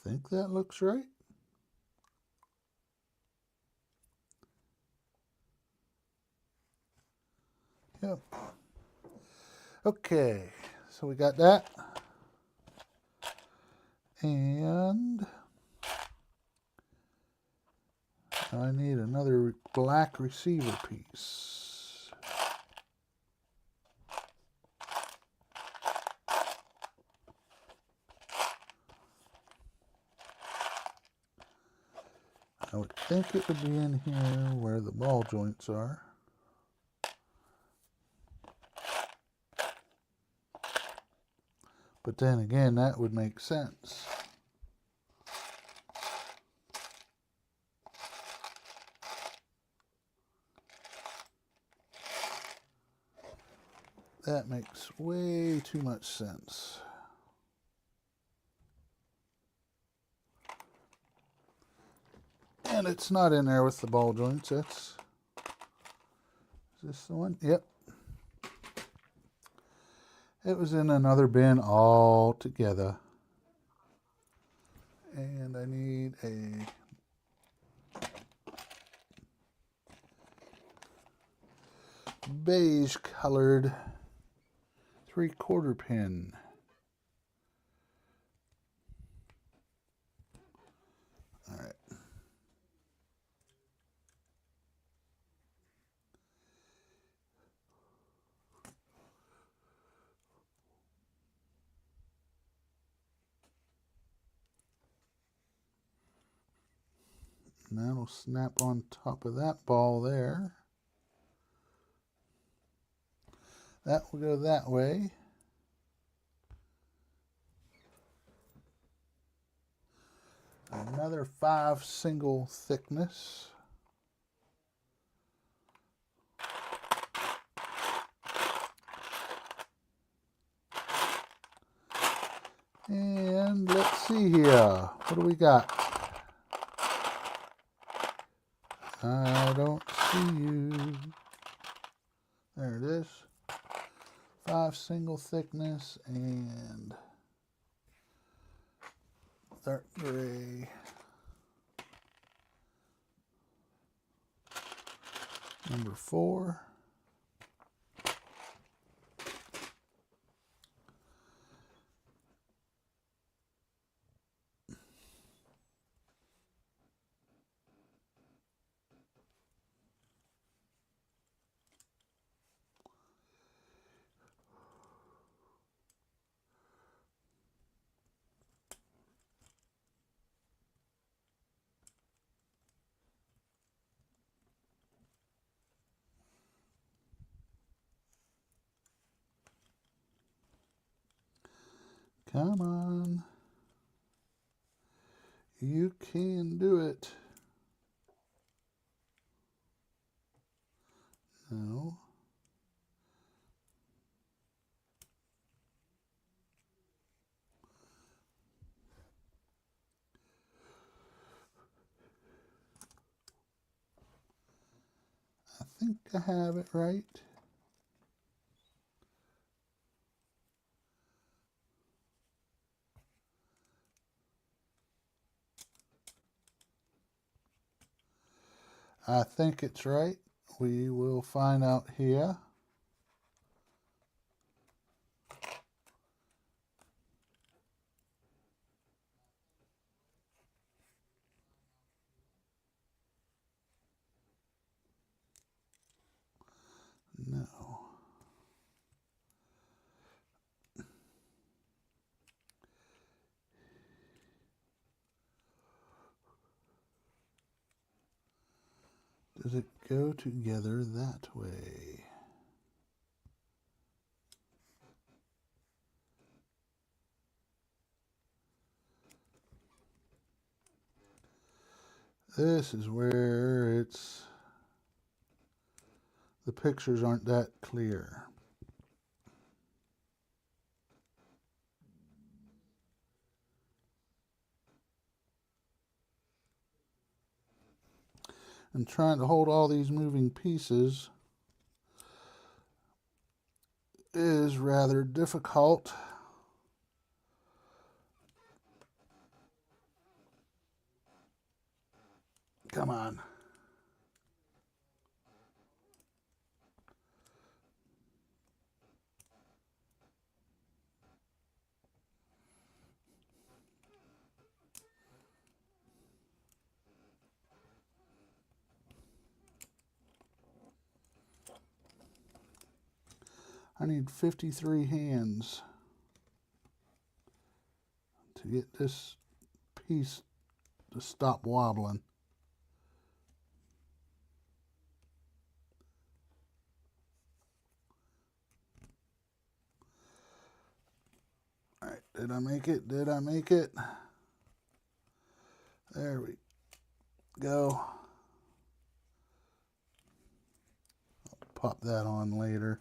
I think that looks right. Yep. Okay, so we got that. And I need another black receiver piece. I would think it would be in here where the ball joints are. But then again, that would make sense. That makes way too much sense. And it's not in there with the ball joints. That's, is this the one? Yep. It was in another bin altogether. And I need a beige colored 3/4 pin. All right. And that'll snap on top of that ball there. That will go that way. Another 5 single thickness. And let's see here. What do we got? I don't see you. There it is. 5 single thickness and dark gray. Number 4. Come on. You can do it. No. I think I have it right. I think it's right. We will find out here. No. Does it go together that way? This is where the pictures aren't that clear. And trying to hold all these moving pieces is rather difficult. Come on. I need 53 hands to get this piece to stop wobbling. All right, did I make it? Did I make it? There we go. I'll pop that on later.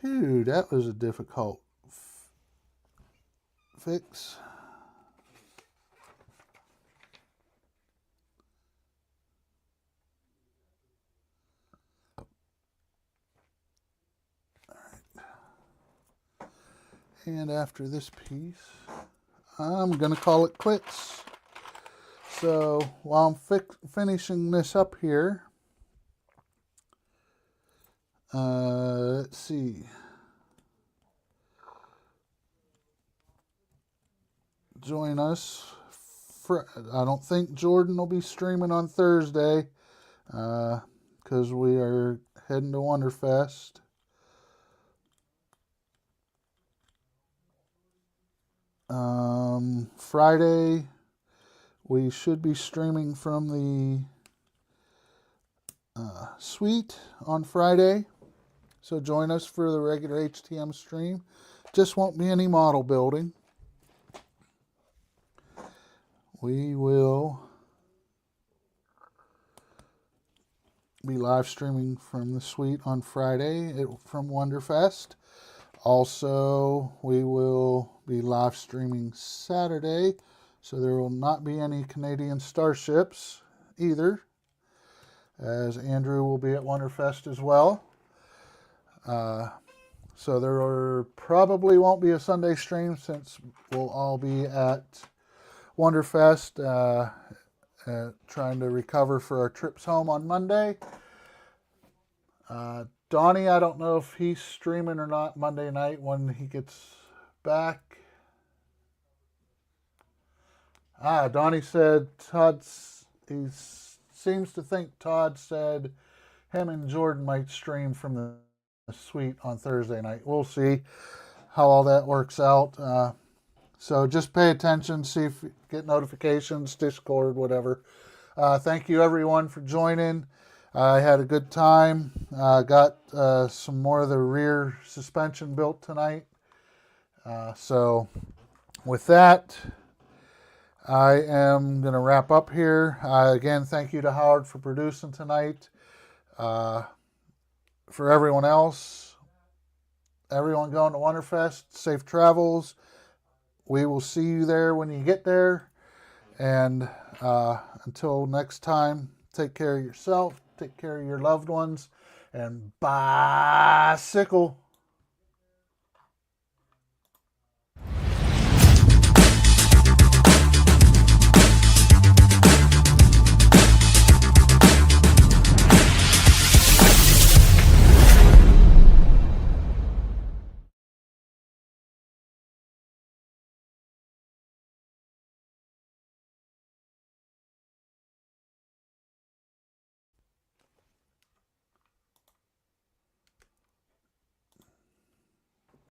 Phew, that was a difficult fix. And after this piece, I'm going to call it quits. So while I'm finishing this up here, let's see. Join us. I don't think Jordan will be streaming on Thursday because we are heading to Wonderfest. Friday, we should be streaming from the suite on Friday. So join us for the regular HTM stream. Just won't be any model building. We will be live streaming from the suite on Friday from Wonderfest. Also, we will be live streaming Saturday, so there will not be any Canadian Starships either, as Andrew will be at Wonderfest as well. So there probably won't be a Sunday stream since we'll all be at Wonderfest trying to recover for our trips home on Monday. Donnie, I don't know if he's streaming or not Monday night when he gets back. Donnie said he seems to think Todd said him and Jordan might stream from the suite on Thursday night. We'll see how all that works out. So just pay attention, see if you get notifications, Discord, whatever. Thank you everyone for joining. I had a good time. Got some more of the rear suspension built tonight. So with that, I am going to wrap up here. Again, thank you to Howard for producing tonight. For everyone else, everyone going to Wonderfest, safe travels. We will see you there when you get there. And until next time, take care of yourself, take care of your loved ones, and bicycle.